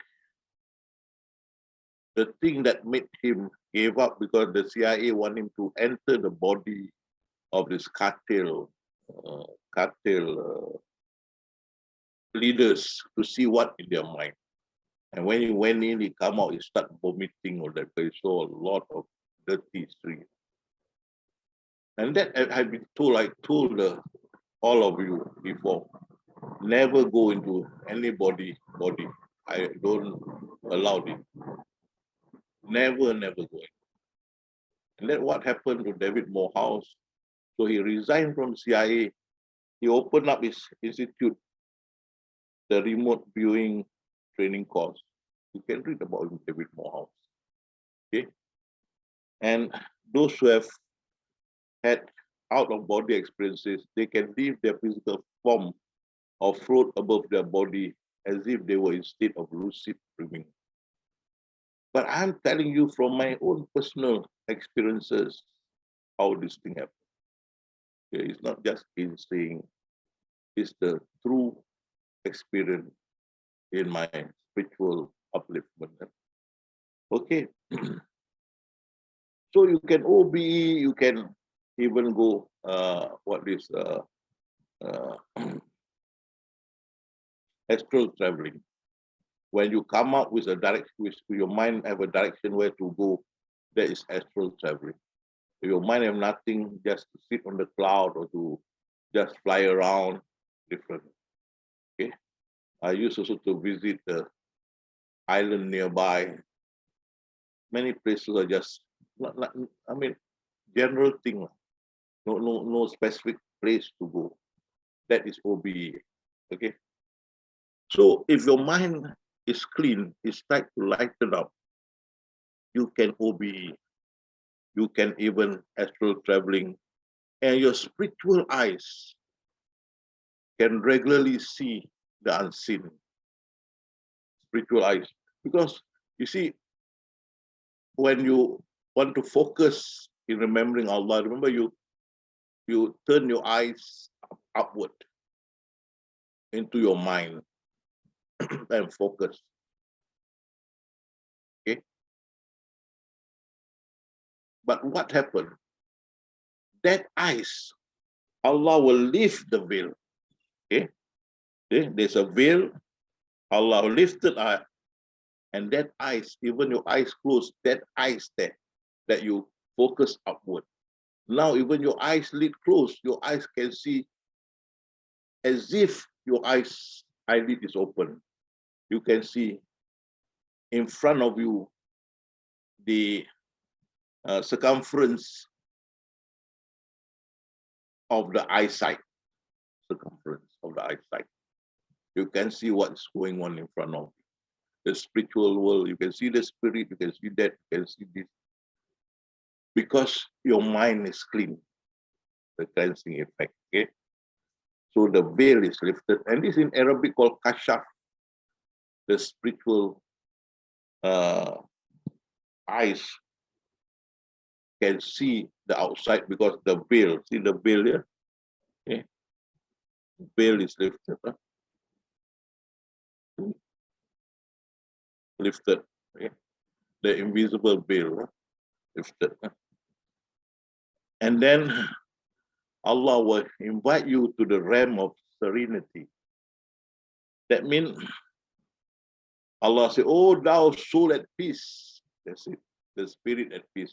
the thing that made him give up, because the CIA want him to enter the body of this cartel leaders to see what in their mind. And when he went in, he come out, he start vomiting all that. He saw a lot of dirty history. And that I've been told, I told all of you before, never go into anybody's body. I don't allow it. Never go in. And then what happened to David Morehouse? So he resigned from CIA. He opened up his institute, the remote viewing training course. You can read about David Morehouse. Okay? And those who have had out-of-body experiences, they can leave their physical form or float above their body as if they were in state of lucid dreaming. But I'm telling you from my own personal experiences how this thing happened. Okay? It's not just in saying, it's the true experience in my spiritual upliftment. Okay. So you can OBE, you can even go astral traveling. When you come up with a direction, with your mind have a direction where to go, that is astral traveling. If your mind have nothing, just to sit on the cloud or to just fly around, different. Okay. I used also to visit the island nearby. Many places are just I mean, general thing. No specific place to go. That is OBE. Okay. So if your mind is clean, it's like to lighten up, you can OBE. You can even astral traveling, and your spiritual eyes can regularly see the unseen. Spiritual eyes. Because you see, when you want to focus in remembering Allah, remember you turn your eyes upward into your mind and focus. Okay. But what happened? That eyes, Allah will lift the veil. Okay. There's a veil, Allah lifted eye, and that eyes, even your eyes closed, that eyes there that you focus upward. Now, even your eyes lid closed, your eyes can see as if your eyelid is open. You can see in front of you the circumference of the eyesight. Circumference of the eyesight. You can see what's going on in front of you. The spiritual world, you can see the spirit, you can see that, you can see this. Because your mind is clean, the cleansing effect. Okay. So the veil is lifted, and this in Arabic called kashaf, the spiritual eyes can see the outside because the veil, see the veil here? Okay. Veil is lifted. Huh? Lifted. Okay. The invisible veil, huh? Lifted. Huh? And then Allah will invite you to the realm of serenity. That means Allah said, "Oh, thou soul at peace." That's it. The spirit at peace.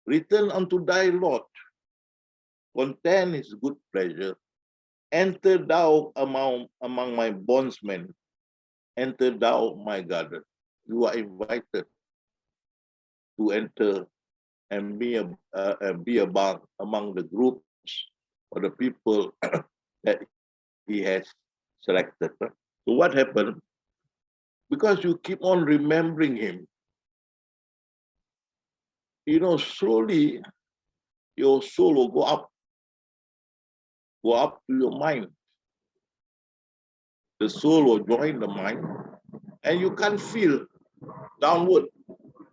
Return unto thy Lord. Content his good pleasure. Enter thou among my bondsmen. Enter thou my garden. You are invited to enter and be among the groups or the people that he has selected. So what happened? Because you keep on remembering him, slowly your soul will go up to your mind. The soul will join the mind, and you can't feel downward.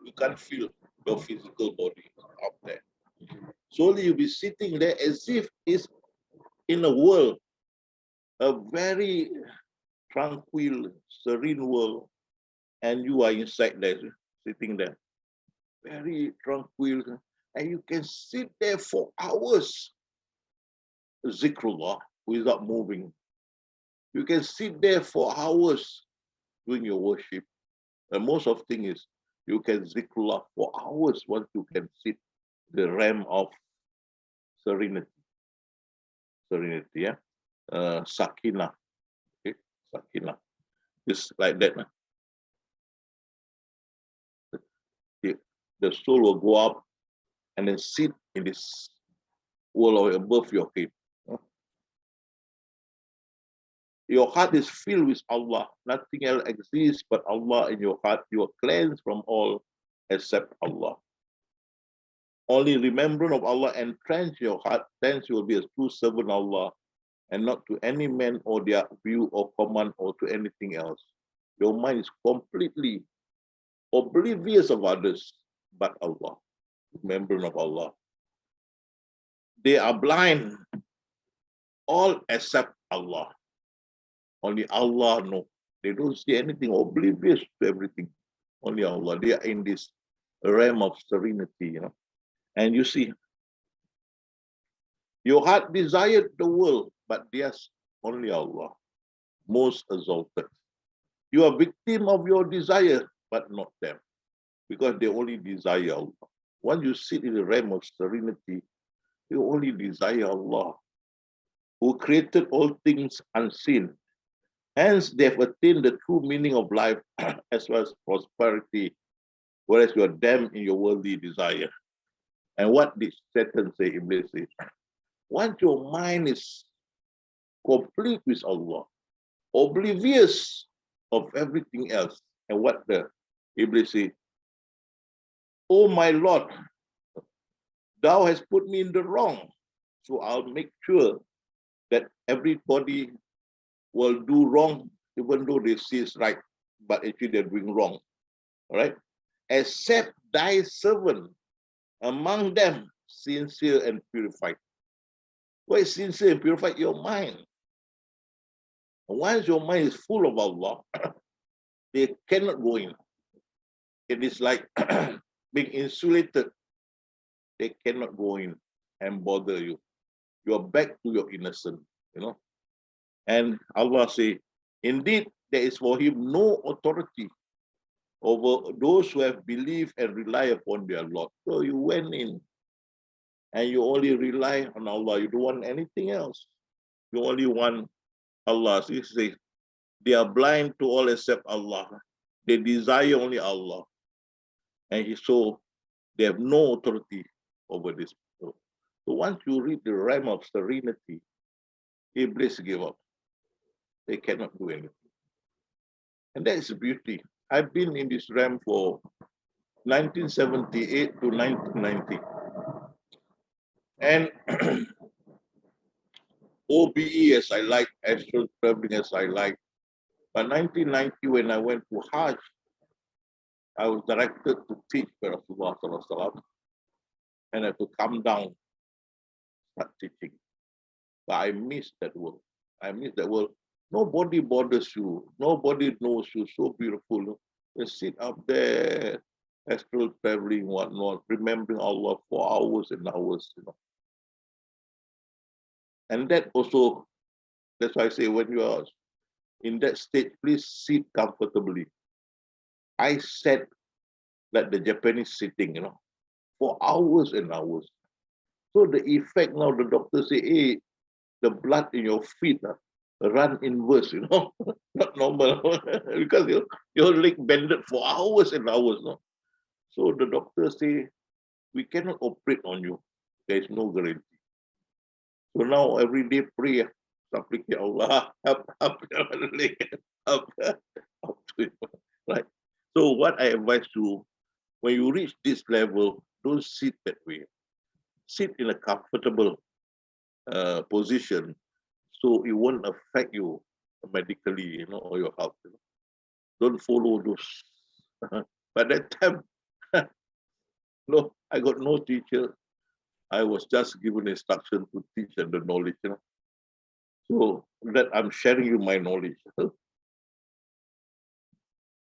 You can't feel your physical body up there. Slowly you'll be sitting there as if it's in a world, a very tranquil, serene world, and you are inside there, sitting there, very tranquil, and you can sit there for hours, zikrullah, without moving. You can sit there for hours doing your worship. And most of the thing is, you can zikrullah for hours once you can sit the realm of serenity. Serenity, yeah? Sakina. Okay? Sakina. Just like that. The soul will go up and then sit in this world above your head. Your heart is filled with Allah. Nothing else exists but Allah in your heart. You are cleansed from all except Allah. Only remembrance of Allah entrench your heart, thence you will be a true servant of Allah, and not to any man or their view or command or to anything else. Your mind is completely oblivious of others but Allah. Remembrance of Allah. They are blind, all except Allah. Only Allah knows. They don't see anything, oblivious to everything. Only Allah. They are in this realm of serenity, And you see, your heart desired the world, but there's only Allah, most exalted. You are victim of your desire, but not them, because they only desire Allah. Once you sit in the realm of serenity, you only desire Allah, who created all things unseen. Hence, they have attained the true meaning of life as well as prosperity, whereas you are damned in your worldly desire. And what did Satan say, Iblis says? Once your mind is complete with Allah, oblivious of everything else, and what the Iblis say? Oh my Lord, thou hast put me in the wrong, so I'll make sure that everybody will do wrong, even though they say it's right, but actually they're doing wrong. All right? Except thy servant, among them, sincere and purified. What is sincere and purified? Your mind. Once your mind is full of Allah, they cannot go in. It is like being insulated. They cannot go in and bother you. You are back to your innocence, And Allah say, indeed, there is for him no authority over those who have believed and rely upon their Lord. So you went in and you only rely on Allah. You don't want anything else. You only want Allah. So he says, they are blind to all except Allah. They desire only Allah. And they have no authority over this. So once you reach the realm of serenity, Iblis give up. They cannot do anything. And that is beauty. I've been in this realm for 1978 to 1990. And OBE as I like, Astral Traveling as I like. But 1990, when I went to Hajj, I was directed to teach by Rasulullah, and I had to come down, start teaching. But I missed that world. I missed that world. Nobody bothers you. Nobody knows you. So beautiful. You sit up there, astral traveling, whatnot, remembering Allah for hours and hours. And that also, that's why I say when you are In that state, please sit comfortably. I sat like the Japanese sitting, for hours and hours. So the effect now, the doctor say, hey, the blood in your feet run inverse, not normal, because your leg bended for hours and hours. No? So the doctor say, we cannot operate on you. There is no guarantee. So now every day pray, supplicate Allah, up your leg, up to it, right? So what I advise you, when you reach this level, don't sit that way. Sit in a comfortable position, so it won't affect you medically, or your health. Don't follow those. By that time, no, I got no teacher. I was just given instruction to teach and the knowledge. So that I'm sharing you my knowledge.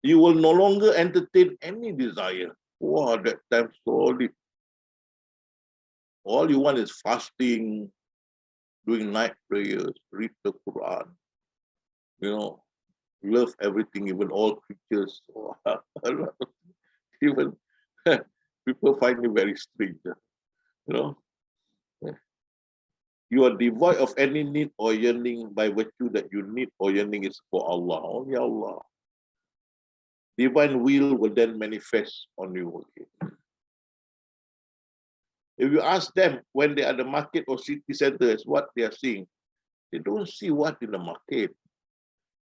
You will no longer entertain any desire. Wow, that time solid. All you want is fasting, doing night prayers, read the Quran, love everything, even all creatures. Even people find me very strange. You are devoid of any need or yearning by virtue that you need or yearning is for Allah. Only Allah. Divine will then manifest on you. Okay. If you ask them when they are at the market or city centers, what they are seeing, they don't see what in the market.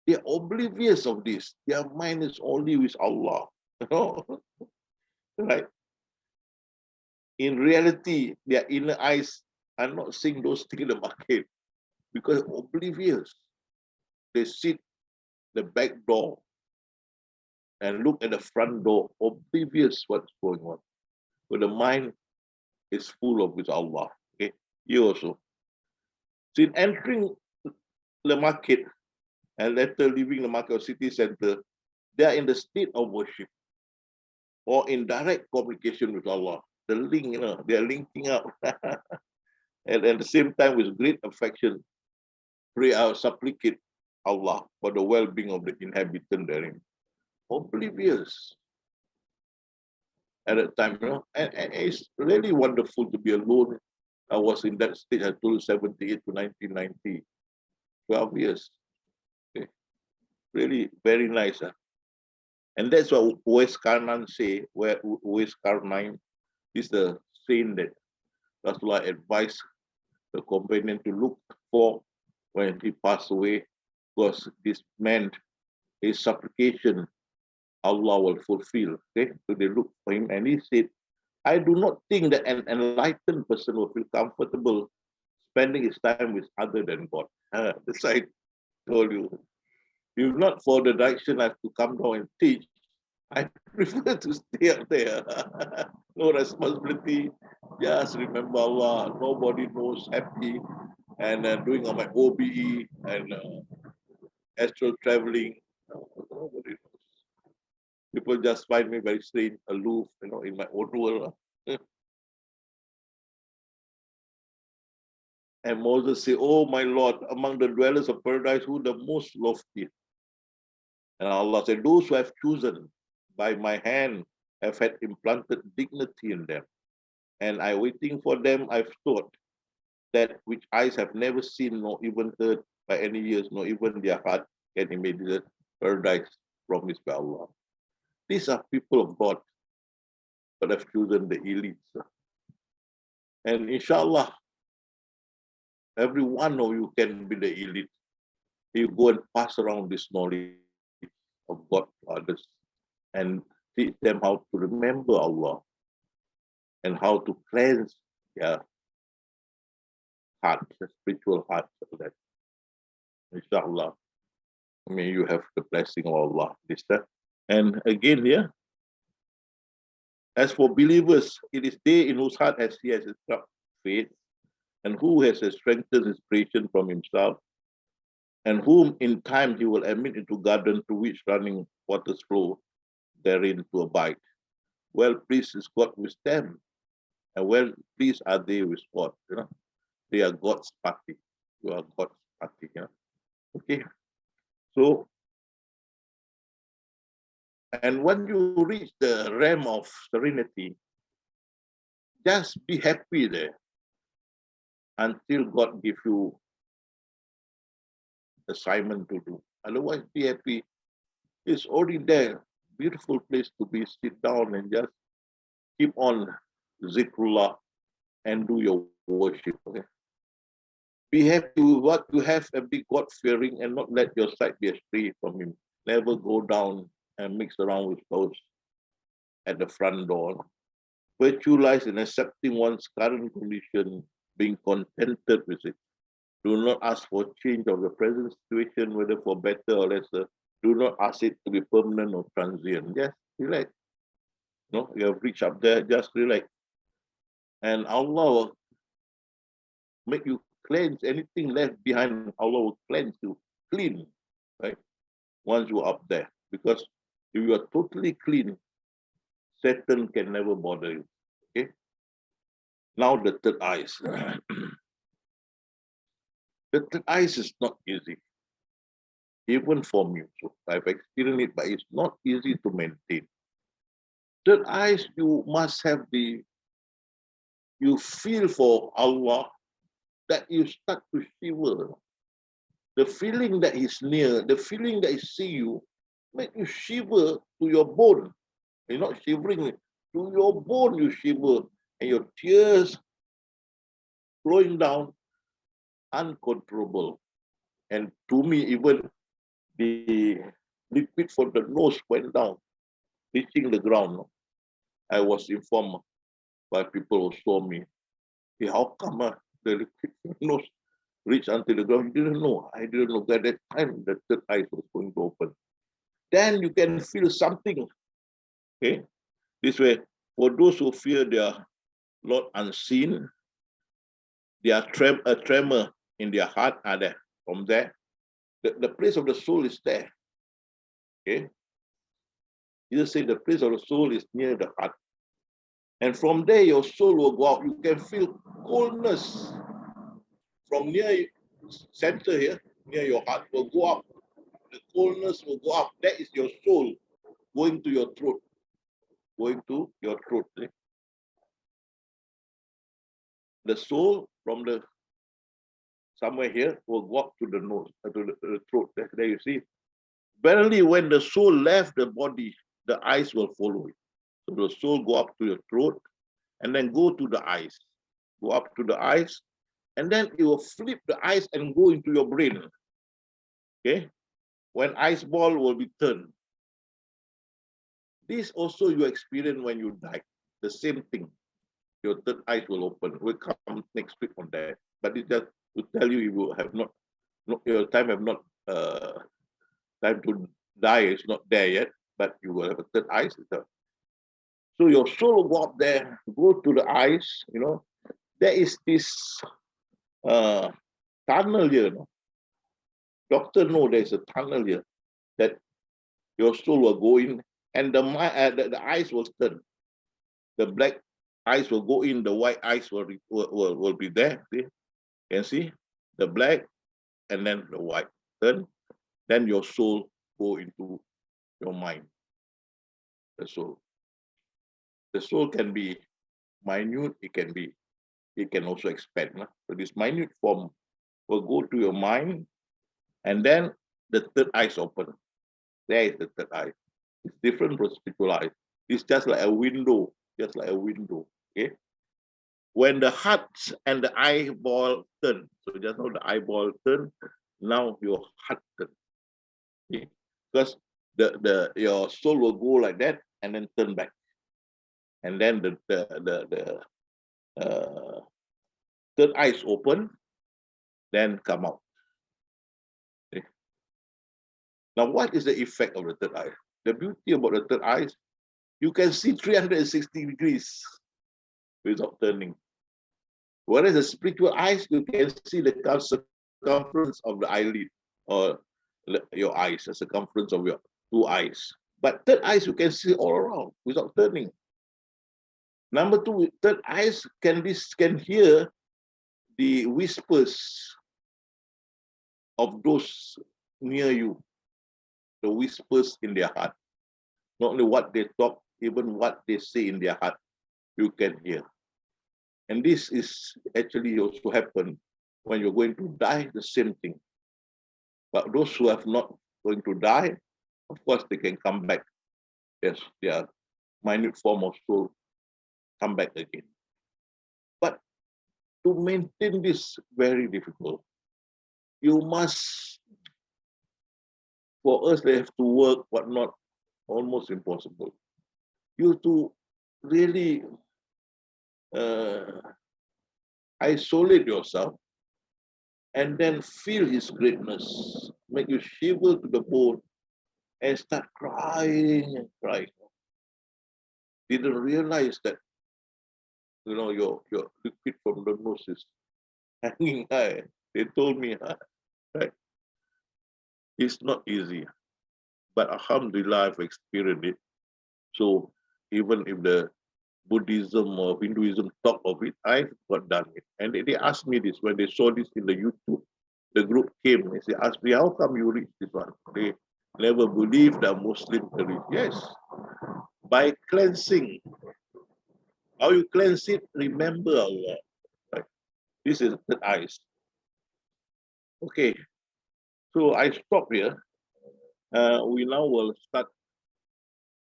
They are oblivious of this. Their mind is only with Allah. Right? In reality, their inner eyes are not seeing those things in the market because oblivious. They sit the back door and look at the front door, oblivious what's going on. But the mind is full of with Allah. Okay, you also. So in entering the market and later leaving the market or city center, they are in the state of worship or in direct communication with Allah. The link, they are linking up. And at the same time, with great affection, pray out, supplicate Allah for the well-being of the inhabitant therein. Oblivious at that time, and it's really wonderful to be alone. I was in that stage, I told you, 78 to 1990, 12 years. Okay. Really very nice. And that's what Uwais Karnan say, where Uwais Karnan is the saint that Rasulullah advised the companion to look for when he passed away, because this meant his supplication, Allah will fulfill. Okay, so they looked for him, and he said, I do not think that an enlightened person will feel comfortable spending his time with other than God. That's I told you. If not for the direction I have to come down and teach, I prefer to stay up there. No responsibility. Just remember Allah. Nobody knows, happy, and doing on my OBE and astral traveling. Nobody knows. People just find me very strange, aloof, in my own world. And Moses said, oh my Lord, among the dwellers of paradise, who the most lofty? And Allah said, those who have chosen by my hand have had implanted dignity in them. And I waiting for them, I've thought that which eyes have never seen, nor even heard by any ears, nor even their heart can imagine paradise promised by Allah. These are people of God, but have chosen the elites. And inshallah, every one of you can be the elite. You go and pass around this knowledge of God to others and teach them how to remember Allah and how to cleanse their heart, the spiritual heart. So that, inshallah, may you have the blessing of Allah this time. And again, as for believers, it is they in whose heart he has struck faith, and who has strengthened inspiration from himself, and whom in time he will admit into garden to which running waters flow therein to abide. Well pleased is God with them, and well pleased are they with God. They are God's party. You are God's party. Okay. So, and when you reach the realm of serenity, just be happy there until God gives you assignment to do. Otherwise, be happy. It's already there. Beautiful place to be. Sit down and just keep on zikrullah and do your worship. Okay? Be happy with what you have and be God-fearing and not let your sight be astray from Him. Never go down and mix around with those at the front door. Virtue lies in accepting one's current condition, being contented with it. Do not ask for change of the present situation, whether for better or lesser. Do not ask it to be permanent or transient. Just relax. No, you have reached up there, just relax. And Allah will make you cleanse anything left behind. Allah will cleanse you clean, right? Once you're up there. Because if you are totally clean, Satan can never bother you. Okay? Now the third eyes. The third eyes is not easy. Even for me. So I've experienced it, but it's not easy to maintain. Third eyes, you must have you feel for Allah that you start to shiver. The feeling that He's near, the feeling that He see you, make you shiver to your bone. You're not shivering, to your bone you shiver, and your tears flowing down, uncontrollable. And to me, even the liquid from the nose went down, reaching the ground. I was informed by people who saw me, hey, how come the liquid from the nose reached until the ground? You didn't know. I didn't know. At that time, the third eye was going to open. Then you can feel something. Okay, this way, for those who fear their Lord unseen, their a tremor in their heart are there. From there, the place of the soul is there. Okay, you say the place of the soul is near the heart, and from there your soul will go out. You can feel coldness from near center here, near your heart will go up. The coldness will go up. That is your soul going to your throat. Going to your throat. Eh? The soul from the somewhere here will go up to the nose, to the throat. There you see. Verily, when the soul left the body, the eyes will follow it. So the soul go up to your throat and then go to the eyes. Go up to the eyes, and then it will flip the eyes and go into your brain. Okay? When ice ball will be turned. This also you experience when you die. The same thing. Your third eyes will open. We'll come next week on that. But it's just to tell you, you will have not, your time have not, time to die is not there yet, but you will have a third eyes. So your soul will go up there, go to the eyes, you know. There is this tunnel here. No? Doctor know there's a tunnel here that your soul will go in, and the eyes will turn. The black eyes will go in, the white eyes will be there. See? You can see the black and then the white turn. Then your soul go into your mind. The soul. The soul can be minute, it can also expand. So this minute form will go to your mind, and then the third eye is open. There is the third eye. It's different from spiritual eye. It's just like a window, okay? When the heart and the eyeball turn, so just now the eyeball turn, now your heart turn. Okay? Because your soul will go like that and then turn back. And then the third eye is open, then come out. Okay? Now, what is the effect of the third eye? The beauty about the third eye is you can see 360 degrees without turning. Whereas the spiritual eyes, you can see the circumference of the eyelid or your eyes, the circumference of your two eyes. But third eyes, you can see all around without turning. Number two, third eyes can hear the whispers of those near you. the whispers in their heart. Not only what they talk, even what they say in their heart, you can hear. And this is actually also happen when you're going to die, the same thing. But those who have not going to die, of course, they can come back. Yes, their minute form of soul come back again. But to maintain this, very difficult. You must, for us, they have to work, but not almost impossible. You have to really isolate yourself and then feel his greatness, make you shiver to the bone and start crying and crying. Didn't realize that, your liquid from the nose is hanging high. They told me, right? It's not easy, but alhamdulillah, I've experienced it. So even if the Buddhism or Hinduism talk of it, I've got done it. And they asked me this when they saw this in the YouTube. The group came and they asked me, how come you reach this one? They never believed that Muslim can reach. Yes, by cleansing. How you cleanse it? Remember Allah. Right? This is the eyes. Okay, so I stop here. We now will start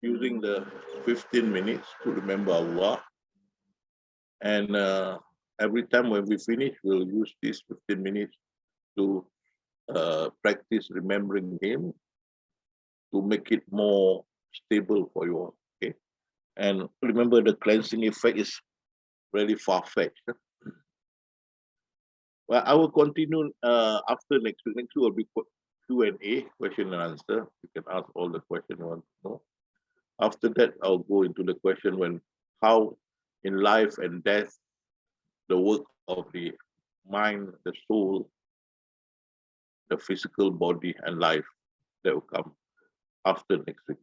using the 15 minutes to remember Allah. And every time when we finish, we'll use these 15 minutes to practice remembering Him to make it more stable for you all. Okay, and remember the cleansing effect is really far-fetched. Well, I will continue after next week. Next week will be Q&A, question and answer. You can ask all the questions you want to know. After that, I'll go into the question when how in life and death, the work of the mind, the soul, the physical body and life that will come after next week.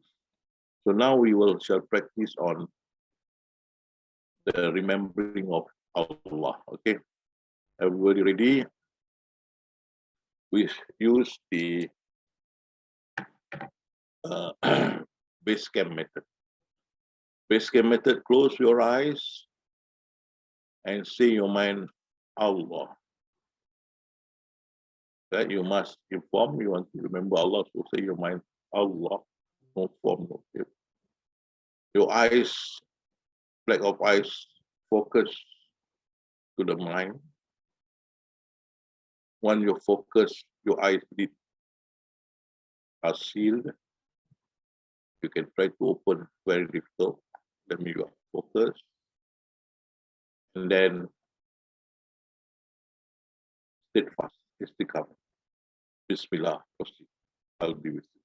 So now we shall practice on the remembering of Allah. Okay, everybody ready? We use the base camp method. Base camp method, close your eyes and say in your mind, Allah. That you must inform, you want to remember Allah, so say in your mind, Allah, no form, no shape. Your eyes, black of eyes, focus to the mind. When you focus, your eyes are sealed. You can try to open, very difficult. Let me focus. And then steadfast, istiqamah. Bismillah, proceed. I'll be with you.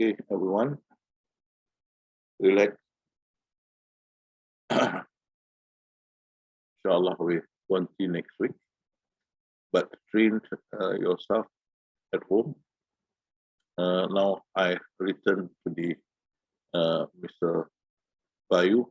Okay, everyone, relax. Inshallah, we continue next week. But train yourself at home. Now I return to the Mr. Bayu